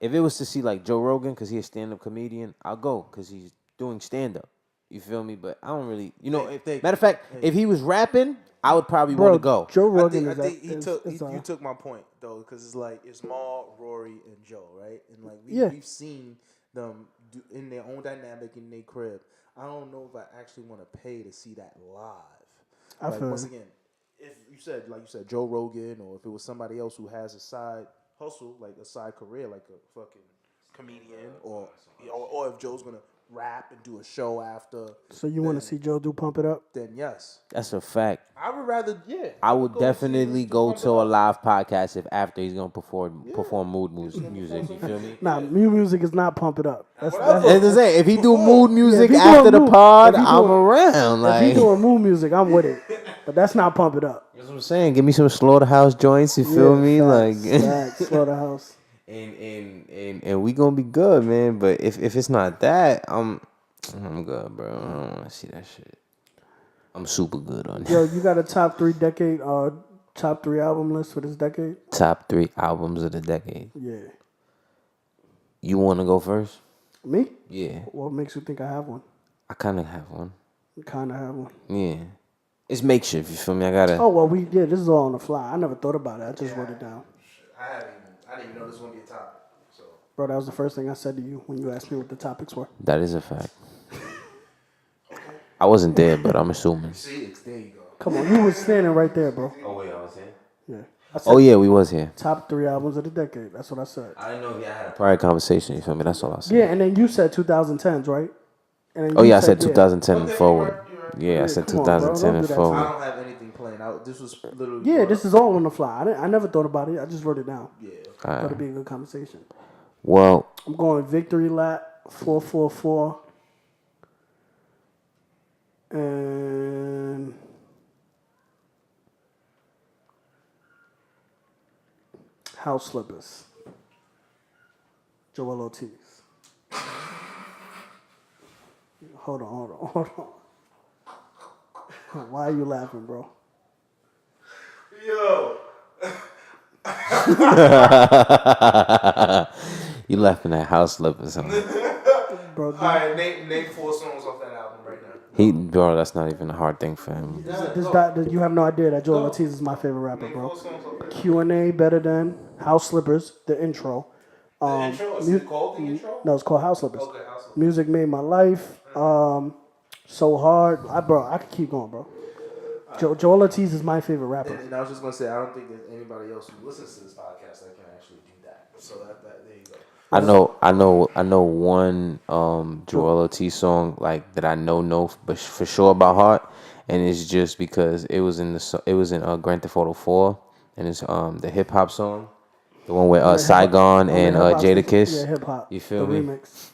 if it was to see like Joe Rogan, because he's a stand-up comedian, I'll go because he's doing stand-up. You feel me? But I don't really, you know. Matter of fact, if he was rapping, I would probably want to go. Joe I Rogan think is you took my point though, because it's like it's Maul, Rory, and Joe, right? And like we've seen them do in their own dynamic in their crib. I don't know if I actually want to pay to see that live. Like once again, if you said Joe Rogan, or if it was somebody else who has a side hustle, like a side career, like a fucking comedian, or if Joe's gonna rap and do a show after. So you want to see Joe do Pump It Up? Then yes, That's a fact. I would rather I would go see him definitely do go Pump It to a Up. live podcast if after he's gonna perform mood music. You feel me? Nah, new music is not Pump It Up. That's As I say, if he do mood music if he after doing the mood- pod, if he I'm doing- around. If Like he doing mood music, I'm with it. But that's not Pump It Up. that's what I'm saying. Give me some slaughterhouse joints. You feel me? Facts, Like facts, Slaughterhouse. and we gonna be good, man. But if it's not that, I'm good, bro. I don't want to see that shit. I'm super good on Yo, it. you got a top 3 album list for this decade? Top 3 albums of the decade. Yeah. You want to go first? Me? Yeah, What makes you think I have one? I kind of have one. Kind of have one. Yeah, it's makeshift. You feel me? I gotta. Oh well, this is all on the fly. I never thought about it. I just wrote it down. I didn't even know this was gonna be a topic. So Bro, that was the first thing I said to you when you asked me what the topics were. That is a fact. I wasn't there, but I'm assuming. see, there you go. Come on, you was standing right there, bro. Oh wait, I was here. Yeah. I said Oh yeah, we was here. top 3 albums of the decade. That's what I said. I didn't know if y'all had a prior conversation. You feel me? That's all I said. Yeah, and then you said 2010s, right? And then Oh you yeah, I said yeah. 2010 and Okay, forward. you're right. Yeah, I said come on, bro. 2010 Don't and do that to I forward. don't have anything planned out. This was literally. Yeah, this is all on the fly. I never thought about it. I just wrote it down. Yeah. Thought it'd be a good conversation. Well, I'm going Victory Lap 444 and House Slippers. Joel Ortiz. Hold on. Why are you laughing, bro? Yo. You laughing at House Slippers, huh? Bro, All right, name 4 songs off that album right now. Bro, that's not even a hard thing for him. you have no idea that Joel Ortiz is my favorite rapper, Name bro. 4 songs off that. Q&A better than House Slippers, the intro. The intro? Is it called the intro? No, it's called House Slippers. Okay, House Slippers. Music Made My Life. So Hard. I could keep going, bro. Joel Ortiz is my favorite rapper. And I was just gonna say, I don't think there's anybody else who listens to this podcast that can actually do that. So that there you go. I know one Joel Ortiz song like that I know but for sure about heart, and it's just because it was in Grand Theft Auto 4, and it's the hip hop song, the one with Saigon and Jadakiss. Yeah, hip hop. You feel the me? Remix.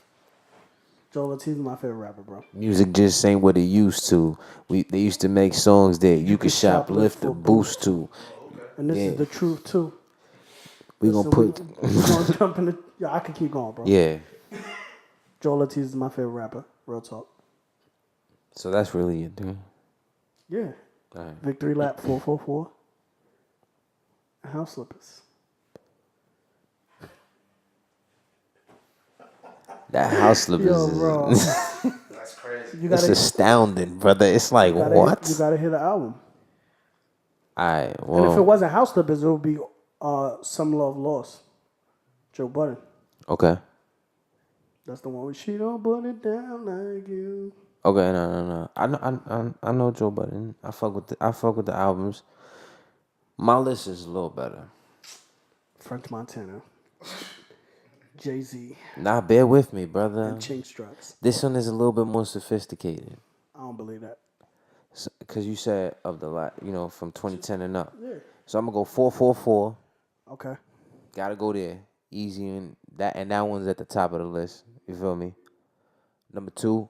Joel Ortiz is my favorite rapper, bro. Music just ain't what it used to. They used to make songs that you could shoplift or boost to. And this is the truth too. We gonna put. We gonna jump in the. Yeah, I could keep going, bro. Yeah. Joel Ortiz is my favorite rapper. Real talk. So that's really it, dude. Yeah. All right. Victory lap 444. House Slippers. That House Slippers Yo, is. bro. That's crazy. It's astounding, brother. It's like what? You gotta hear the album. Alright, And if it well, wasn't House Slippers, it would be Some Love Lost. Joe Budden. okay. That's the one with She Don't Put It Down Like You. Okay, no. I know Joe Budden. I fuck with the albums. My list is a little better. French Montana. Jay-Z. Nah, bear with me, brother. And Chink Straps. This one is a little bit more sophisticated. I don't believe that. Cause you said of the from 2010 and up. Yeah. So I'm gonna go 444. Okay. Gotta go there. Easy and that one's at the top of the list. You feel me? Number 2,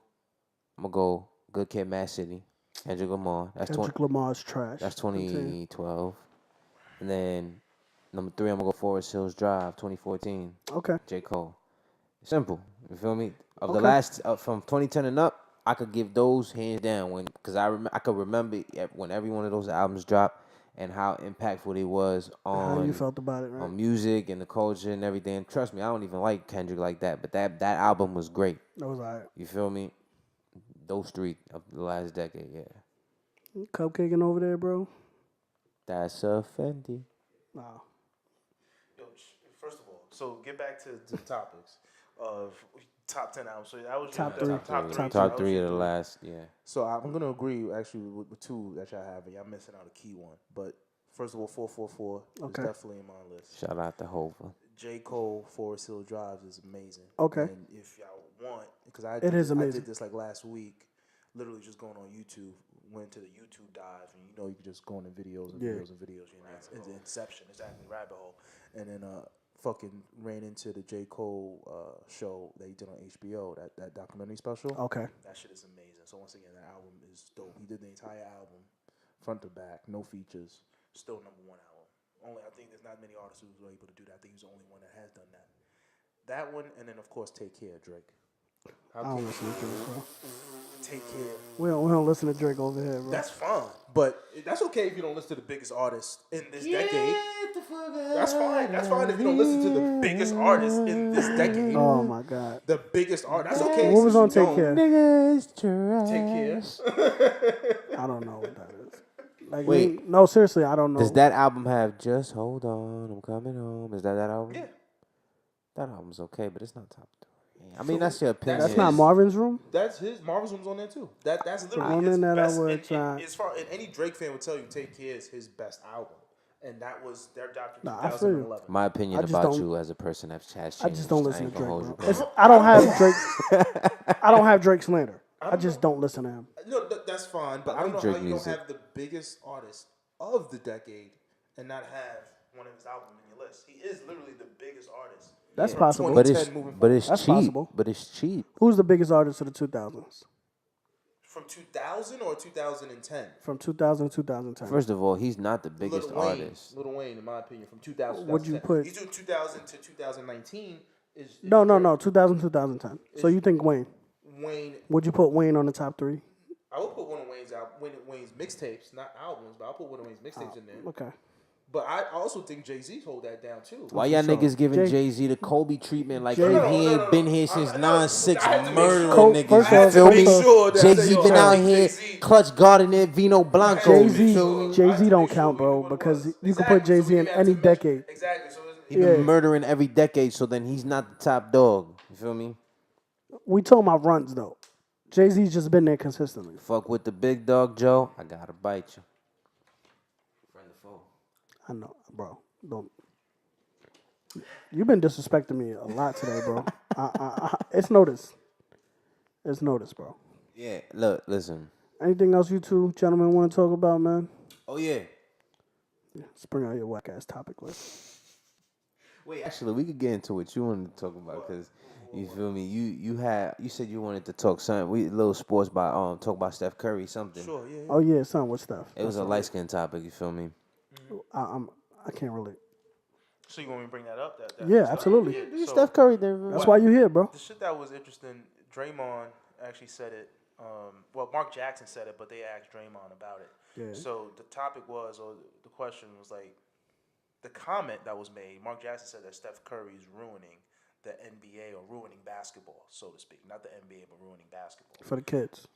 I'm gonna go Good Kid, Mad City. Kendrick Lamar. Kendrick Lamar's trash. That's 2012. And then number 3, I'm gonna go Forest Hills Drive, 2014. Okay. J. Cole. Simple. You feel me? Of the Okay. last from 2010 and up, I could give those hands down because I could remember when every one of those albums dropped and how impactful it was on How you felt about it, right? on music and the culture and everything. Trust me, I don't even like Kendrick like that, but that album was great. That was all right. You feel me? Those 3 of the last decade, yeah. Cupcaking over there, bro? That's a Fendi. Wow. Yo, first of all, so get back to the topics of top 10 albums. So that was Top your, three. Top 3 of the last, yeah. So I'm gonna agree actually with 2 that y'all have, and y'all missing out a key one. But first of all, 444 Okay. is definitely in my list. Shout out to Hova. J. Cole, Forest Hill Drives is amazing. Okay. And if y'all want, because I is I amazing. did this like last week, literally just going on YouTube, went to the YouTube dive, and you can just go into videos and videos and videos. It's Inception, exactly, rabbit hole. And then fucking ran into the J. Cole show that he did on HBO, that documentary special. Okay. That shit is amazing. So once again, that album is dope. He did the entire album, front to back, no features, still number 1 album. I think there's not many artists who were able to do that. I think he's the only one that has done that. That one, and then of course, Take Care, Drake. I don't listen to Drake, bro. Take Care. We don't listen to Drake over here, bro. That's fine, but that's okay if you don't listen to the biggest artists in this decade. That's fine. That's fine if you don't listen to the biggest artists in this decade. Oh my God. The biggest artist. That's okay. What was on since you Take Care? Take Care. I don't know what that is. Like, Wait. no, seriously, I don't know. Does that album have Just Hold On, I'm Coming Home? Is that album? Yeah. That album's okay, but it's not top 3. I mean, that's your opinion. That's not Marvin's Room? That's his. Marvin's Room's on there too. That's literally one his that I best. would try. As far and any Drake fan would tell you, Take Care is his best album, and that was their dropped in Nah, I feel you. 2011. My opinion I just about don't- you as a person has changed. I just don't I listen ain't to gonna Drake, hold bro. you back. I don't have Drake. I don't have Drake slander. I just don't listen to him. No, that's fine, but I don't know Drake how you music. don't have the biggest artist of the decade and not have one of his albums in your list. He is literally the biggest artist. That's From possible. But 2010 moving it's That's cheap. possible. But it's cheap. Who's the biggest artist of the 2000s? From 2000 or 2010? From 2000 to 2010. First of all, he's not the biggest Lil Wayne, artist. Lil Wayne, in my opinion, from 2000 to Would you 2010. put- He's doing 2000 to 2019. Is No, very- 2000, 2010. So you think Wayne? Wayne. Would you put Wayne on the top 3? I would put one of Wayne's mixtapes, not albums, but I'll put one of Wayne's mixtapes in there. Okay. But I also think Jay-Z's hold that down too. Why y'all sure. niggas giving Jay- Jay-Z the Kobe treatment like Jay- he ain't been here since 9-6 murdering Cole- niggas? first You off- feel me? first off- Jay-Z Yo, been I out think here Jay-Z- clutch guarding it, Vino Blanco. Jay-Z, You feel me? Jay-Z don't Sure count, we bro, knew what it because was. you can put Jay-Z so we in had any to decade. Exactly. So He been Yeah. murdering every decade, so then he's not the top dog. You feel me? We talking about runs though. Jay-Z's just been there consistently. Fuck with the big dog, Joe. I gotta bite you. Friend of foe. I know, bro. Don't. You've been disrespecting me a lot today, bro. It's noticed. It's noticed, bro. Yeah, look, listen. Anything else you two gentlemen want to talk about, man? Oh yeah. Let's bring out your whack ass topic list. Wait, actually, we could get into what you wanted to talk about because you feel me. You said you wanted to talk something. We little sports by talk about Steph Curry something. sure, yeah. Oh yeah, son, what stuff? It was a light skin topic. You feel me? I can't relate. So you want me to bring that up? Yeah, absolutely. Do Steph Curry then. That's why you here, bro. The shit that was interesting, Draymond actually said it. Well, Mark Jackson said it, but they asked Draymond about it. Yeah. So the topic was, or the question was like, the comment that was made. Mark Jackson said that Steph Curry is ruining the NBA or ruining basketball, so to speak. Not the NBA, but ruining basketball. For the kids.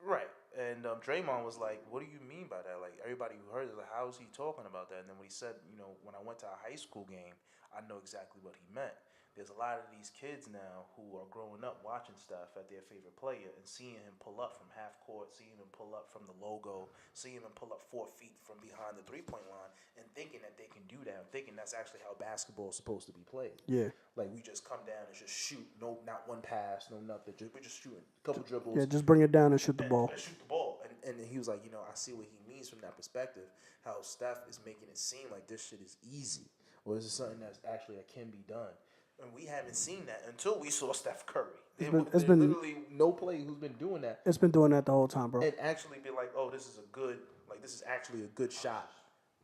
Right. And Draymond was like, what do you mean by that? Like, everybody who heard it, like, how is he talking about that? And then when he said, when I went to a high school game, I know exactly what he meant. There's a lot of these kids now who are growing up watching stuff at their favorite player and seeing him pull up from half court, seeing him pull up from the logo, seeing him pull up 4 feet from behind the three-point line, and thinking that they can do that, and thinking that's actually how basketball is supposed to be played. Yeah. Like, we just come down and just shoot. No, not one pass, no nothing. We're just shooting. A couple dribbles. Yeah, just bring it down and shoot the ball. And shoot the ball. And he was like, I see what he means from that perspective. How Steph is making it seem like this shit is easy. Or is it something that's actually that can be done? And we haven't seen that until we saw Steph Curry. There's been literally no player who's been doing that. It's been doing that the whole time, bro. And actually be like, oh, this is actually a good shot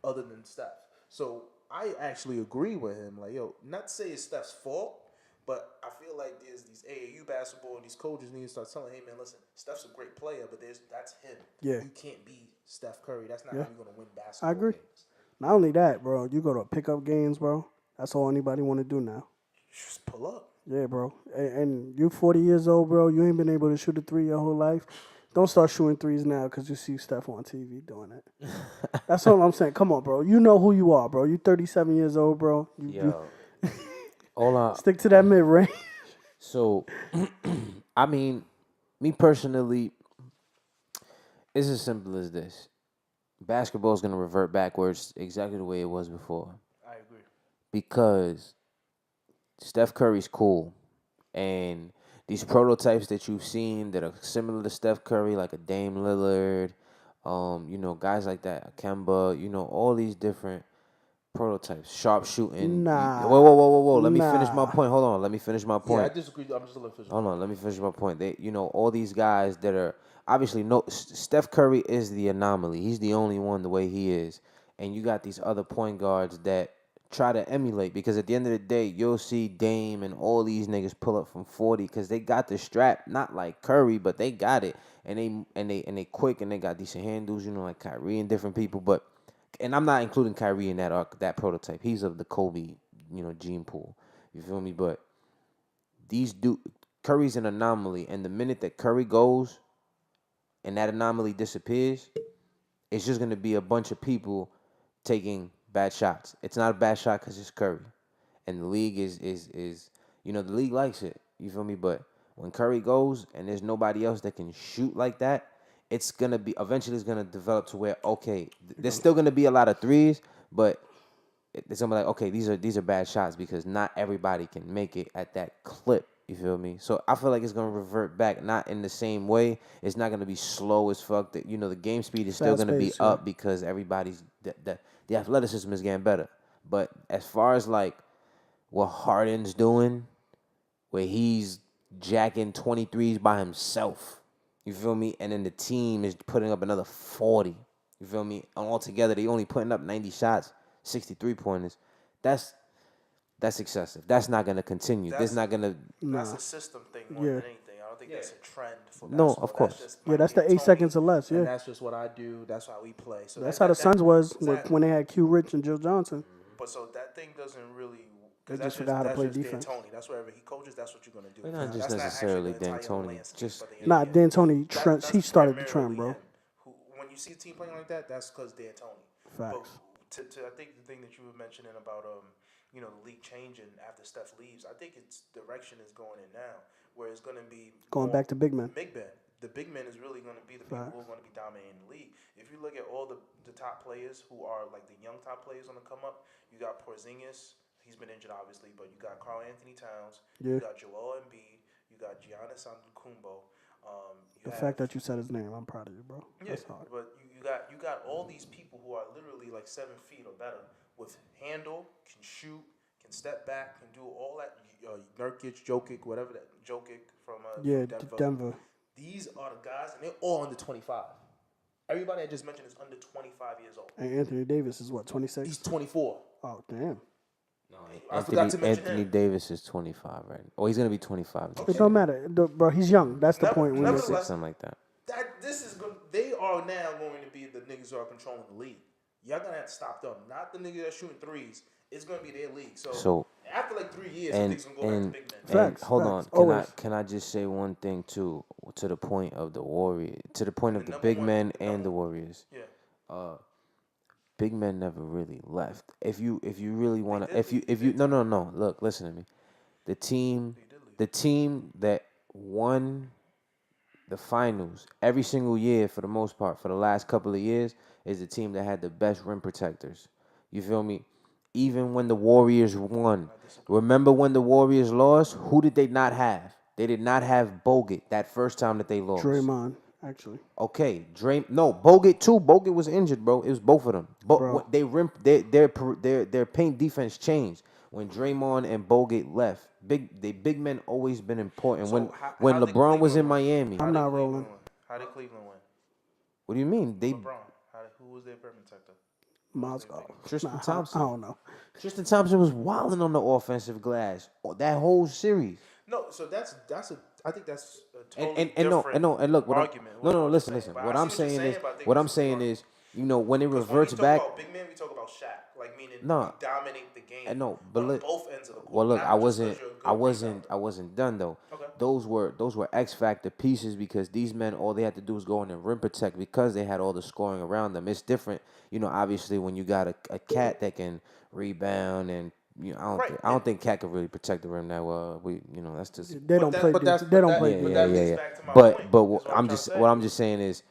other than Steph. So I actually agree with him. Like, not to say it's Steph's fault, but I feel like there's these AAU basketball and these coaches need to start telling, hey, man, listen, Steph's a great player, but that's him. Yeah. You can't be Steph Curry. That's not how you're going to win basketball I agree. games. Not only that, bro, you go to pickup games, bro. That's all anybody want to do now. Just pull up. Yeah, bro. And you 40 years old, bro. You ain't been able to shoot a 3 your whole life. Don't start shooting threes now because you see Steph on TV doing it. That's all I'm saying. Come on, bro. You know who you are, bro. You 37 years old, bro. You Hold on. stick to that mid range. So, I mean, me personally, it's as simple as this. Basketball is going to revert backwards exactly the way it was before. I agree. Because Steph Curry's cool. And these prototypes that you've seen that are similar to Steph Curry, like a Dame Lillard, guys like that, Kemba, all these different prototypes, sharpshooting. Nah. Whoa. Let me finish my point. Hold on. Let me finish my point. Yeah, I disagree. I'm just a little finish. Hold on, let me finish my point. They, all these guys that are obviously Steph Curry is the anomaly. He's the only one the way he is, and you got these other point guards that try to emulate because at the end of the day, you'll see Dame and all these niggas pull up from 40 because they got the strap, not like Curry, but they got it, and they quick and they got decent handles, like Kyrie and different people, but. And I'm not including Kyrie in that prototype. He's of the Kobe, gene pool. You feel me? But Curry's an anomaly, and the minute that Curry goes, and that anomaly disappears, it's just gonna be a bunch of people taking bad shots. It's not a bad shot because it's Curry, and the league is the league likes it. You feel me? But when Curry goes, and there's nobody else that can shoot like that. It's gonna be eventually. It's gonna develop to where there's still gonna be a lot of threes, but it's gonna be like these are bad shots because not everybody can make it at that clip. You feel me? So I feel like it's gonna revert back, not in the same way. It's not gonna be slow as fuck. The game speed is still gonna be up because everybody's the athleticism is getting better. But as far as like what Harden's doing, where he's jacking 23s by himself. You feel me? And then the team is putting up another 40. You feel me? And altogether, they only putting up 90 shots, 63 pointers. That's excessive. That's not gonna continue. That's not gonna. That's Nah. a system thing more Yeah. than anything. I don't think that's a trend for No, basketball. of course. That's just Yeah, that's Mike the 8 D'Antoni, seconds or less. and Yeah. that's just what I do. That's how we play. So That's how the Suns was exactly. when they had Q Rich and Jill Johnson. But so that thing doesn't really. They Because just forgot how to play that's just defense. D'Antoni. That's wherever he coaches. That's what you're gonna do. Well, not just That's necessarily not actually the entire D'Antoni, landscape just- of the Nah, NBA. D'Antoni, That's he started the trend, primarily bro. him. When you see a team playing like that, that's because D'Antoni. Facts. But I think the thing that you were mentioning about the league changing after Steph leaves, I think its direction is going in now, where it's going to be Going more back to big men. Big men. The big men is really going to be the people who are going to be dominating the league. If you look at all the top players who are like the young top players on the come up, you got Porzingis. He's been injured, obviously, but you got Karl Anthony Towns. Yeah. You got Joel Embiid. You got Giannis Antetokounmpo. The fact that you said his name, I'm proud of you, bro. Yeah, That's hard. but you got all these people who are literally like 7 feet or better with handle, can shoot, can step back, can do all that. Nurkic, Jokic, whatever that Jokic from Yeah, Denver. Denver. These are the guys, and they're all under 25. Everybody I just mentioned is under 25 years old. And Anthony Davis is what, 26? He's 24. Oh, damn. No, I forgot to mention Anthony him. Davis is 25, right? Oh, he's gonna be 25. It don't matter, bro. He's young. That's the point. When nevertheless- you're, Something like that. They are now going to be the niggas who are controlling the league. Y'all gonna have to stop them, not the niggas that shooting threes. It's gonna be their league. So after like 3 years, and things gonna go back to big men. and Facts, hold facts, on, always. can I just say one thing too, to the point of the Warriors, to the point of the number big one- men the and number- the Warriors. Yeah. Big men never really left. If you really want to, did if you no, look, listen to me. The team that won the finals every single year for the most part for the last couple of years is the team that had the best rim protectors. You feel me? Even when the Warriors won. Remember when the Warriors lost? Who did they not have? They did not have Bogut that first time that they lost. Draymond, actually. Okay, Bogut too. Bogut was injured, bro. It was both of them. But their paint defense changed when Draymond and Bogut left. Big men always been important. So when how did LeBron was in Cleveland win? Miami. I'm not rolling. How did Cleveland win? What do you mean? LeBron. Who was their rim protector? Mozgov. Tristan I Thompson. don't know. Tristan Thompson was wilding on the offensive glass that whole series. No, so I think that's a totally And different look, argument. listen. But What I I'm see saying you're is, but I think what it's I'm a saying argument. is, when it 'Cause reverts when we back. talk about big man, we talk about Shaq, like meaning Nah. you dominate the game. I know, but on look, both ends of the court. well, look, not I just 'cause wasn't, you're a good I rebounder. wasn't done though. Okay. Those were X factor pieces because these men, all they had to do was go in and rim protect because they had all the scoring around them. It's different, obviously when you got a cat that can rebound and I don't think cat can really protect the rim that well. That's just. They don't play. They don't play. but defense. that leads back to my But point, but is what what I'm trying just to say. what I'm just saying is,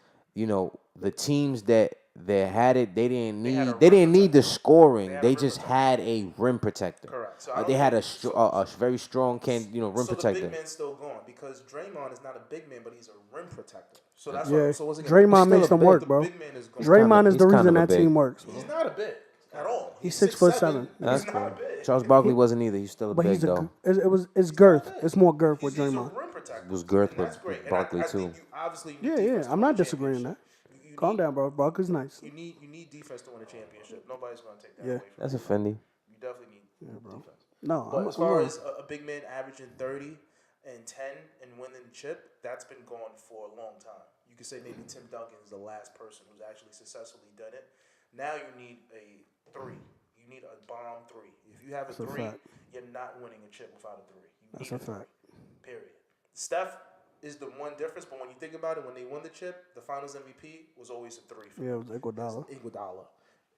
the teams that had it, they didn't They had a need rim the protector. scoring. They had a They rim just protector. had a rim protector. Correct. So I Like, don't they had think- a very strong rim So the protector. big man's still gone because Draymond is not a big man, but he's a rim protector. So that's Yeah, what. So once again, Draymond still makes a them big- work, the bro. big man is gone. Draymond is the he's kind reason of a that big. team works. He's not a big at all. He's 6'7". That's He's cool. not big. Charles Barkley wasn't either. He's still a But big he's though. it's girth. It's more girth with He's a Draymond. rim protector. It was girth And that's with great. And Barkley, I think too. you obviously need Yeah, defense to I'm win not a disagreeing championship. You Calm need- down, bro. Barkley's nice. You need defense to win a championship. Nobody's gonna take that Yeah. away from That's you. a Fendi. You definitely need defense. No, But I'm, as far I'm as a big man averaging 30 and 10 and winning the chip, that's been going for a long time. You could say maybe Tim Duncan is the last person who's actually successfully done it. Now you need a 3. You need a bomb 3. If you have a That's a 3, fact. you're not winning a chip without a 3. You That's need a fact. 3. Period. Steph is the one difference, but when you think about it, when they won the chip, the Finals MVP was always a 3 for Yeah, it was Iguodala. Iguodala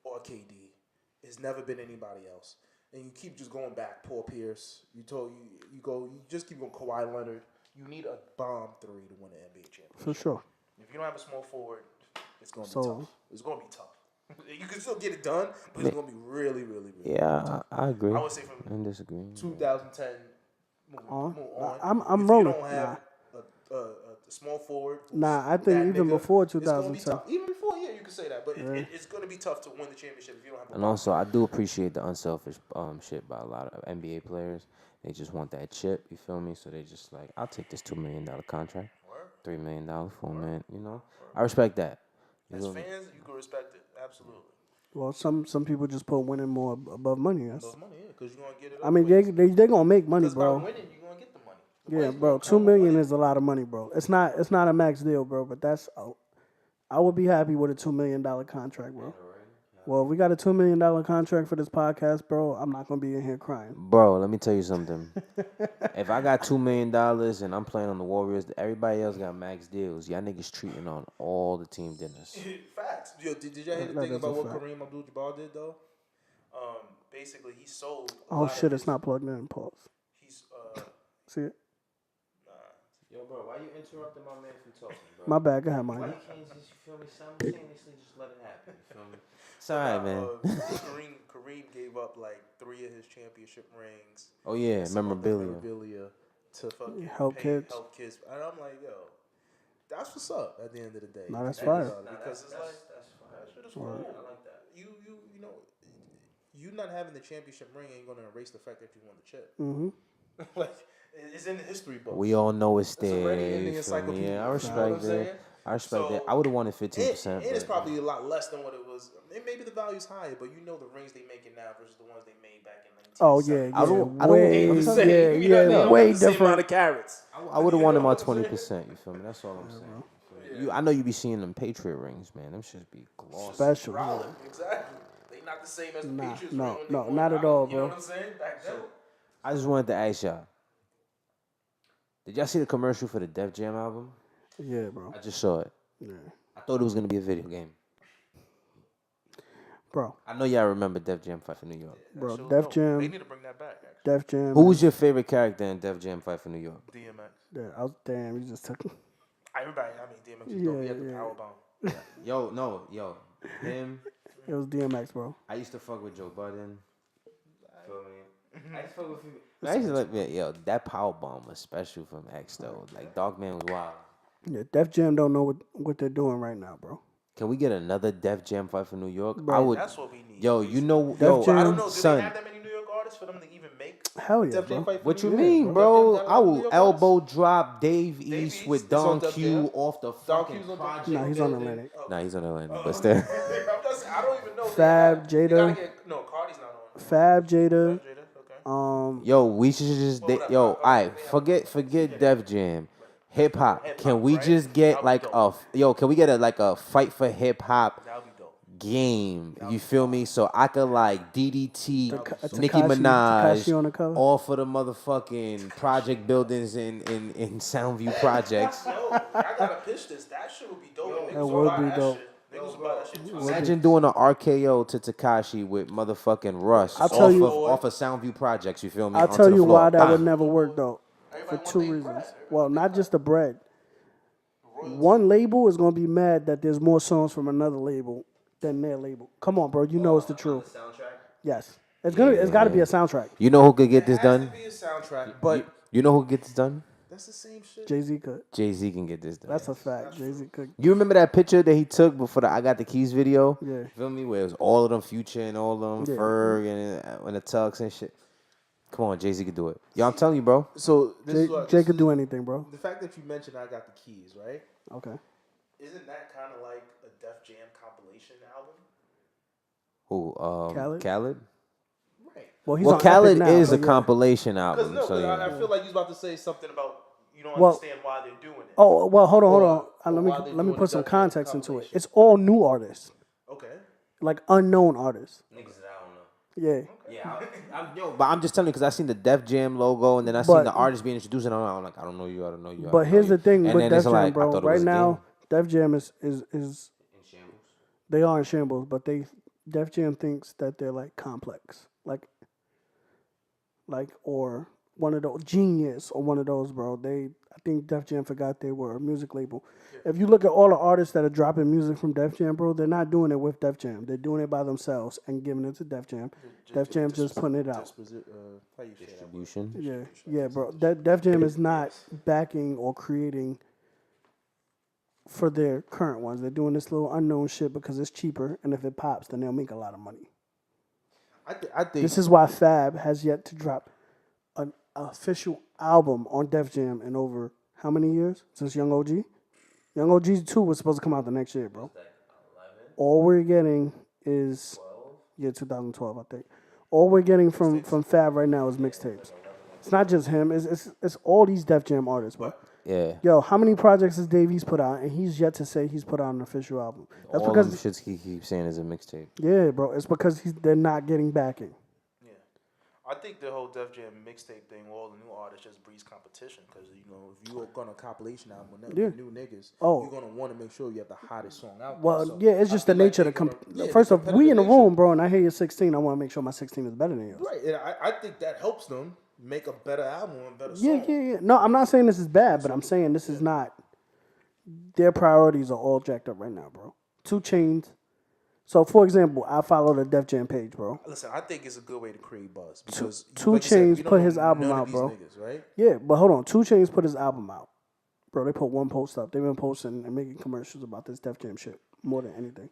or KD. It's never been anybody else. And you keep just going back. Paul Pierce. You just keep going. Kawhi Leonard. You need a bomb 3 to win the NBA championship. For sure. If you don't have a small forward, it's gonna be So- tough. It's gonna be tough. You can still get it done, but it's gonna be really, really, really. Yeah, I agree. I would say from I disagree. 2010 move On. on. I'm if rolling. You don't have a small forward. who's Nah, I think that even nigga, before it's gonna be 2010. tough. Even before, yeah, you can say that, but it's gonna be tough to win the championship if you don't have. And also, I do appreciate the unselfish shit by a lot of NBA players. They just want that chip, you feel me? So they just like, I'll take this $2 million contract. $3 million, $4 million. You know, I respect that. You As feel me? fans, you can respect it. Absolutely. Well, some people just put winning more above money. Those money, yeah, because you're gonna get it. I mean, they gonna make money, because by bro. winning, you're gonna get the money. The Yeah, money's bro. gonna 2 come million winning. is a lot of money, bro. It's not a max deal, bro. But I would be happy with a $2 million contract, bro. Well, if we got a $2 million contract for this podcast, bro, I'm not gonna be in here crying. Bro, let me tell you something. If I got $2 million and I'm playing on the Warriors, everybody else got max deals. Y'all niggas treating on all the team dinners. Facts. Yo, did y'all hear the That thing is a about what fact. Kareem Abdul-Jabbar did though? Basically, he sold. Oh shit, it's not plugged in. Pause. He's See it? Yo, bro, why you interrupting my man from talking, bro? My bad. Go ahead, Why man. you can't just, you feel me, simultaneously just let it happen, you feel me? It's all right, man. Kareem gave up like 3 of his championship rings. Oh, yeah, and some other memorabilia. to fucking Help kids. help kids. And I'm like, yo, that's what's up. At the end of the day, Nah, that's You think fire. about it, because it's like that shit is cool. I like that. You know, you not having the championship ring ain't gonna erase the fact that you won the chip. Mm-hmm. Like it's in the history books. We all know it's there. already in the You feel me? encyclopedia. Yeah, I You know what respect I'm that. saying? I respect that. So- I would have wanted And 15%. and it's but- probably a lot less than what it was. Maybe the value's higher, but you know the rings they making now versus the ones they made back in 1970. Oh yeah, I don't- I don't- way, I'm saying, yeah, You know, they yeah, don't way have the same amount different. of carats. I would have wanted my what I'm saying? 20%. You feel me? That's all I'm saying. You feel me? I know you be seeing them Patriot rings, man. Them should be glossy. Special. Rolling, exactly. They not the same as the Nah, Patriots no, ring when they no, won not it. at all, You know bro. what I'm saying? Back then. I just wanted to ask y'all. Did y'all see the commercial for the Def Jam album? Yeah, bro. I just saw it. Yeah, I thought it was gonna be a video game. bro. I know y'all remember Def Jam Fight for New York. Bro, Shows Def dope. Jam. They need to bring that back. Actually. Def Jam. Who was your favorite character in Def Jam Fight for New York? DMX. Yeah, damn, you just took. Everybody. I mean, DMX was dope. He had the Yeah. power bomb. Him. It was DMX, bro. I used to fuck with Joe Budden. Feel me? I used to fuck with people. I used to like, that power bomb was special from X though. Like Dogman was wild. Yeah, Def Jam don't know what they're doing right now, bro. Can we get another Def Jam Fight for New York? Bro, I would. That's what we need. Yo, you know, Def yo, Jam- I don't know. Do son. they have that many New York artists for them to even make? Hell yeah, Def Jam bro. Fight for What New you York? mean, Def bro? Jam got I a lot of New will York elbow drop Dave Dave East East with is Don on Def Q Jam. off the Don fucking Q's on Def project. Jam. Nah, he's on Atlantic. Nah, he's on Atlantic, but still. I don't even know. Fab, They Jada. gotta get, no, Cardi's not on. Fab, Jada. Jada, okay. Yo, we should just alright, forget Def Jam. Hip hop. Can we right? just get That'd like be can we get a fight for hip hop That'll be dope. game? You feel me? So I could like DDT Nicki Tekashi Minaj on the cover. all for the motherfucking project buildings in Soundview projects. Yo, I gotta pitch this. That shit would be dope. That would be dope. Niggas would buy that shit too. Imagine doing an RKO to Takashi with motherfucking Russ I'll tell you- off of Soundview projects. You feel me? I'll Onto tell the you floor. why that Bam. would never work though. For Everybody want two their reasons. bread. Well, not just the bread. One label is gonna be mad that there's more songs from another label than their label. Come on, bro. You know it's the truth. Yes. It's gotta be a soundtrack. You know who could get this It has done? to be a soundtrack, but You know who could get this done? that's the same shit. Jay-Z could. Jay-Z can get this done. That's a fact. Jay-Z could. You remember that picture that he took before the I Got the Keys video? Yeah. You feel me? Where it was all of them Future and all of them Yeah. Ferg and the Tux and shit. Come on, Jay-Z could do it. Yo, I'm telling you, bro. So this Jay, is what, Jay this could is- do anything, bro. The fact that you mentioned I Got the Keys, right? Okay. Isn't that kind of like a Def Jam compilation album? Who? Khaled? Right. Well, he's Well, on Khaled Epic now, is so a yeah. compilation Because album. no, So yeah. I feel like he's about to say something about you don't Well- understand why they're doing it. Oh well, hold on. Or Let why me they let me doing put the some Def Jam context into it. compilation. It's all new artists, Okay. like unknown artists. Niggas that I don't know. Yeah. Yeah, but I'm just telling you because I seen the Def Jam logo and then I seen But- the artist being introduced and I'm like, I don't know you, I don't know you. I But don't here's know the thing you. And with then Def it's Jam, like, I bro. thought it Right was a now, game. Def Jam is In shambles. they are in shambles, but Def Jam thinks that they're like complex, like or one of those Genius or one of those, bro. I think Def Jam forgot they were a music label. If you look at all the artists that are dropping music from Def Jam, bro, they're not doing it with Def Jam. They're doing it by themselves and giving it to Def Jam. Def Jam just putting it out. How you say that? Distribution. Yeah, bro. Def Jam is not backing or creating for their current ones. They're doing this little unknown shit because it's cheaper, and if it pops, then they'll make a lot of money. I think This is why Fab has yet to drop an official album on Def Jam in over how many years since Young OG? Young OG 2 was supposed to come out the next year, bro. All we're getting is 2012, I think. All we're getting from Fab right now is mixtapes. It's not just him. It's all these Def Jam artists, bro. Yeah. Yo, how many projects has Dave East put out, and he's yet to say he's put out an official album? That's All them because shits he keeps saying is a mixtape. yeah, bro. It's because they're not getting backing. Yeah, I think the whole Def Jam mixtape thing, all the new artists just breeds competition because if you're gonna compilation album with new niggas, you're gonna want to make sure you have the hottest song out. Well, there. So yeah, it's just the nature of the first off, we in the room, bro, and I hear you're 16. I want to make sure my 16 is better than yours. Right, and I think that helps them make a better album and better song. Yeah. No, I'm not saying this is bad, but I'm saying this is not. Their priorities are all jacked up right now, bro. 2 Chainz. So, for example, I follow the Def Jam page, bro. Listen, I think it's a good way to create buzz because 2 like you said, Chainz we don't put know his album none of out, these bro. niggas, right? Yeah, but hold on. 2 Chainz put his album out, bro. They put one post up. They've been posting and making commercials about this Def Jam shit more than anything.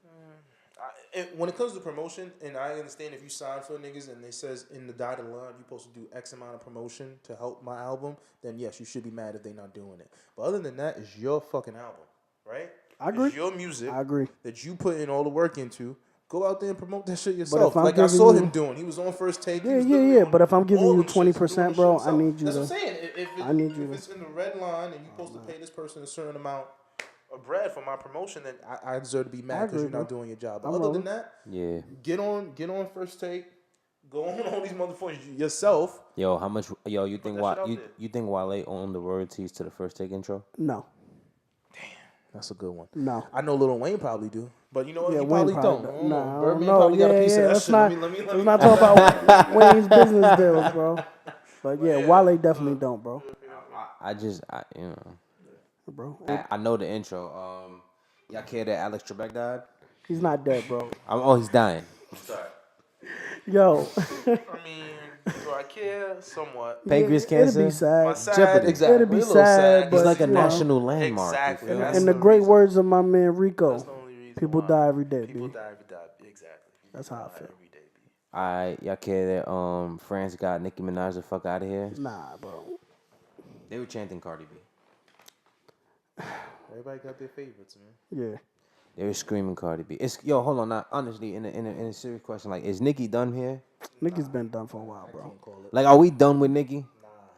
When it comes to promotion, and I understand if you sign for niggas and it says in the dotted line you're supposed to do X amount of promotion to help my album, then yes, you should be mad if they're not doing it. But other than that, it's your fucking album, right? I agree. It's your music. I agree. That you put in all the work into. Go out there and promote that shit yourself. I'm Like I saw giving him doing. He was on First Take. Yeah. But if I'm giving all you them shits, 20%, doing bro, shit I need you That's to. what I'm saying. If it's in the red line and you're supposed to pay this person a certain amount of bread for my promotion, then I deserve to be mad because you're not doing your job. But other than that, yeah, get on First Take. Go on all these motherfuckers yourself. Yo, how much? Yo, you think that shit out you think Wale owned the royalties to the First Take intro? No. That's a good one. No. I know Lil Wayne probably do, but you know what? Yeah, he Wayne probably don't. probably I don't know. Nah, Birdman no, probably got a piece of that let's shit. not, Let me let's not talk about Wayne's business deals, bro. But yeah, Wale definitely don't, bro. I Bro, I know the intro. Y'all care that Alex Trebek died? he's not dead, bro. He's dying. Yo, I mean, do I care? Somewhat. Pancreas it'd cancer. be sad. My sad, Jeopardy. exactly. It'd be A little sad, He's but like a you know, national landmark. Exactly. You feel me? That's in the the great reason. words of my man Rico, That's the only reason people why. die every day, People B. die every day. Exactly. That's how I feel. Every day, B. Y'all care that France got Nicki Minaj the fuck out of here? Nah, bro. They were chanting Cardi B. Everybody got their favorites, man. Yeah. They were screaming Cardi B. Hold on, now honestly, in a serious question, like, is Nicki done here? Nicki's been done for a while, bro. Like, are we done with Nicki?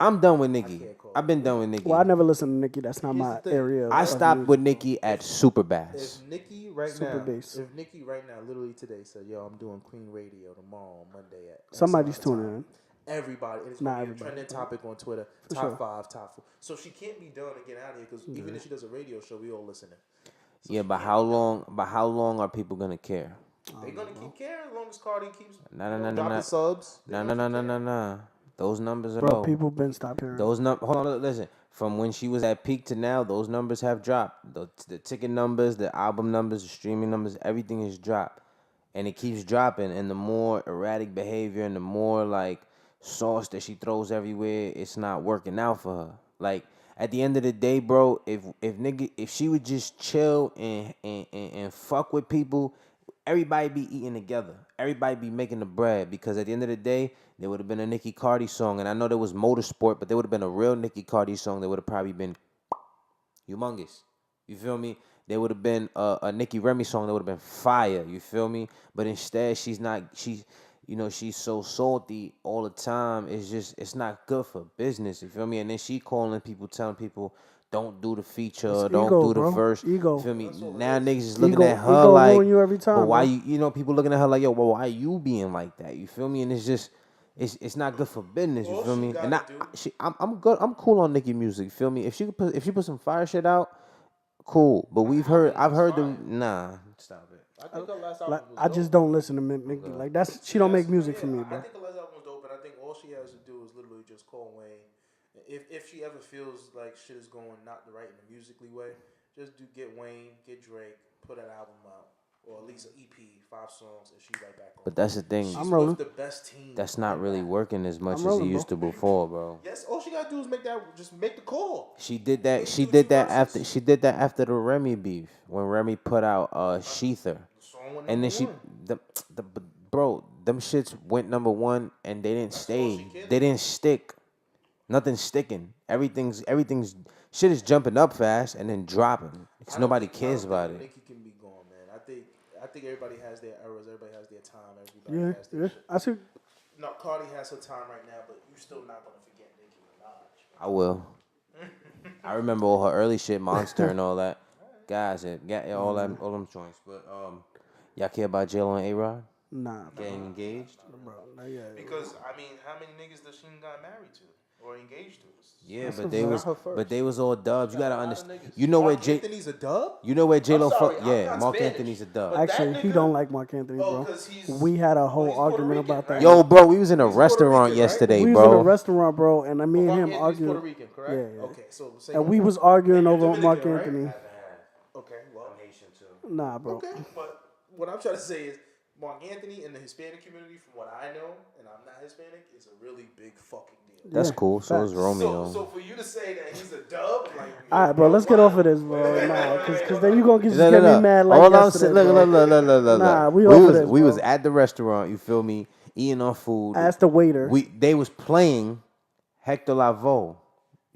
I'm done with Nicki. I've been done with Nicki. Well, I never listened to Nicki. That's not my area. I of stopped music. with Nicki at Super Bass. If Nicki right Super now, bass. if Nicki right now, literally today said, "Yo, I'm doing Queen Radio tomorrow, Monday at X Somebody's amount of tuning time," in. Everybody, and it's Not gonna be a everybody. trending topic on Twitter. For Top sure. 5, top 4. So she can't be done and get out of here because even if she does a radio show, we all listening. Yeah, but how long? But how long are people gonna care? They're gonna keep caring as long as Cardi keeps No. dropping subs. No. Those numbers are Bro, low. people been stopped hearing. Hold on, listen. From when she was at peak to now, those numbers have dropped. The ticket numbers, the album numbers, the streaming numbers, everything has dropped, and it keeps dropping. And the more erratic behavior and the more like sauce that she throws everywhere, it's not working out for her. Like at the end of the day, bro, if she would just chill and fuck with people, everybody be eating together. Everybody be making the bread because at the end of the day, there would have been a Nicki Cardi song. And I know there was Motorsport, but there would have been a real Nicki Cardi song that would have probably been humongous. You feel me? There would have been a Nicki Remy song that would have been fire. You feel me? But instead, she's so salty all the time. It's not good for business. You feel me? And then she calling people, telling people, don't do the feature, It's don't ego, do the bro. verse. Ego. You feel me? Now niggas is looking Ego- at her ego like, ruin you every time, but why bro. people looking at her like, yo, well, why you being like that? You feel me? And it's just, it's not good for business. You All feel she me? gotta And do- I'm good. I'm cool on Nicki music. Feel me? If she put some fire shit out, cool. But I've heard them. Nah, stop it. I think her last album Like, was I dope. just don't listen to Nicki. Like that's she don't make music for me, I bro. think her last album was dope, and I think all she has to do is literally just call Wayne. If she ever feels like shit is going not the right in a musically way, just get Wayne, get Drake, put an album out, or at least an EP, 5 songs, and she's right back on. But that's the thing. She's I'm rolling. with the best team. That's not really working as much as rolling, it used to before, bro. Yes, all she gotta do is make the call. She did that. Maybe She do did 2 that verses. after. She did that after the Remy beef when Remy put out Sheether, The song went and then number one. bro, them shits went number 1 and they didn't all stay. she cared They didn't stick. Nothing's sticking. Everything's shit is jumping up fast and then dropping. Because nobody cares about it. Nicki can be gone, man. I think everybody has their eras. Everybody has their time. Everybody Yeah, has their yeah. shit. I see. No, Cardi has her time right now, but you're still not gonna forget Nicki Minaj. I will. I remember all her early shit, Monster and all that. Guys, all them joints. But y'all care about J-Lo and A-Rod Nah, getting engaged? bro. Not yet. Because I mean, how many niggas does she got married to or engaged to? Yeah, That's but a they fact. was Not her first. but they was all dubs. You gotta A lot of understand. niggas. You know where Mark Anthony's a dub? You know where J-Lo I'm sorry, fuck? I'm Yeah, not Mark Spanish. Anthony's a dub. But Actually, that he nigga- don't like Mark Anthony, Oh, bro. 'cause he's- We had a whole he's Puerto argument Rican, about that. right? Yo, bro, we was in a He's Puerto restaurant Rican, right? yesterday, we was bro. in a restaurant, bro, and me and Mark him Anthony's arguing. Puerto Rican, correct? Yeah, yeah. Okay, so say And no we more. was arguing And you're over Mark Dominican, right? Anthony. Okay, well, Haitian too. Nah, bro. okay, but what I'm trying to say is Mark Anthony in the Hispanic community, from what I know, and I'm not Hispanic, is a really big fucking deal. That's Yeah, cool. So is facts. Romeo. So for you to say that he's a dub, like, All right, bro. Let's get off of this, bro. Nah, because then you gonna just get me mad like All I'm yesterday, saying, look, bro. Nah, we we off of was this, we bro. was at the restaurant. You feel me? Eating our food. Ask the waiter. They was playing Hector Lavoe.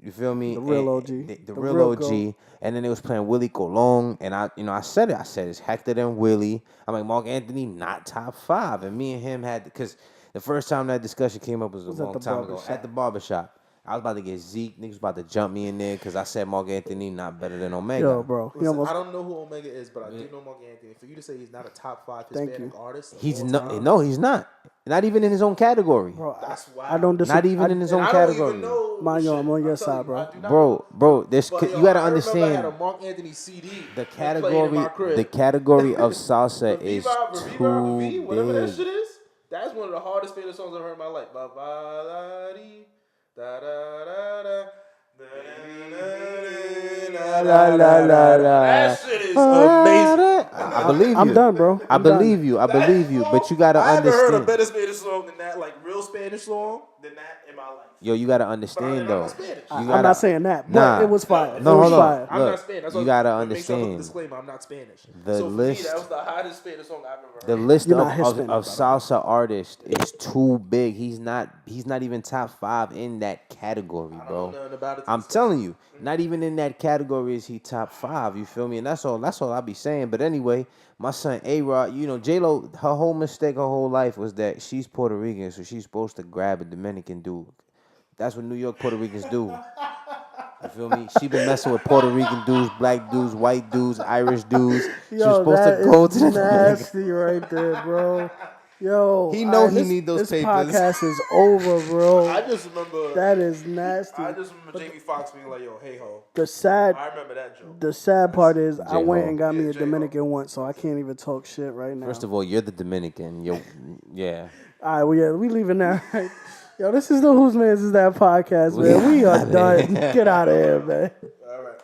You feel me? The real And OG. The The real real OG. GOAT. And then they was playing Willie Colon. And I said it. I said it's Hector and Willie. I'm like, Mark Anthony, not top 5. And me and him had, because the first time that discussion came up was a Was at long the time ago. barbershop. At the barbershop. I was about to get Zeke. Niggas about to jump me in there because I said Mark Anthony not better than Omega. Yo, bro. He Listen, almost. I don't know who Omega is, but I do know Mark Anthony. For you to say he's not a top 5 Thank Hispanic you. artist, of He's all not. time, No, he's not. Not even in his own category. Bro, that's wild. I don't disagree. Not even in his own And I don't category. even know. Mind you, shit. I'm on your telling side, you, bro. I do not know. Bro, this But, you yo, gotta I remember I understand had a Mark Anthony CD. the that played in my crib. of salsa is Reviva, too whatever that big. shit is. That's one of the hardest famous songs I've heard in my life. Ba-ba-la-dee, da-da-da-da, that shit is amazing. I believe you. I'm done, bro. I I'm done. believe you. I believe you. But you gotta I haven't heard a understand. better Spanish song than that, like real Spanish song, than that in my life. Yo, you gotta But understand I'm though. not Spanish. You I'm gotta- not saying that, but Nah. it was fire. No, it was hold on. fire. I'm Look, not Spanish. That's you what- gotta that makes sense with the understand. disclaimer, I'm not Spanish. The so list- for me, that was the hottest Spanish song I've ever heard. The list You're of, not Hispanic, of by the way. salsa artists is too big. He's not even top 5 in that category, I don't bro. know nothing about it. I'm telling you, not even in that category is he top 5. You feel me? And that's all I be saying. But anyway, my son A-Rod, you know, J-Lo, her whole mistake her whole life was that she's Puerto Rican, so she's supposed to grab a Dominican dude. That's what New York Puerto Ricans do. You feel me? She been messing with Puerto Rican dudes, black dudes, white dudes, Irish dudes. She was Yo, supposed that to go is to the Dominican. nasty right there, bro. Yo, He know alright, he this- need those this papers. podcast is over, bro. I just remember. That is nasty. I just remember Jamie Foxx being like, "Yo, hey ho." The sad, I remember that joke. the sad part is I J-Ho. went and got me Yeah, a J-Ho. Dominican once, so I can't even talk shit right now. First of all, you're the Dominican. Yeah. All right, well, yeah, we leaving now. Right? Yo, this is the Whose Mans Is That podcast, man. We are done. Get out of here, man. All right.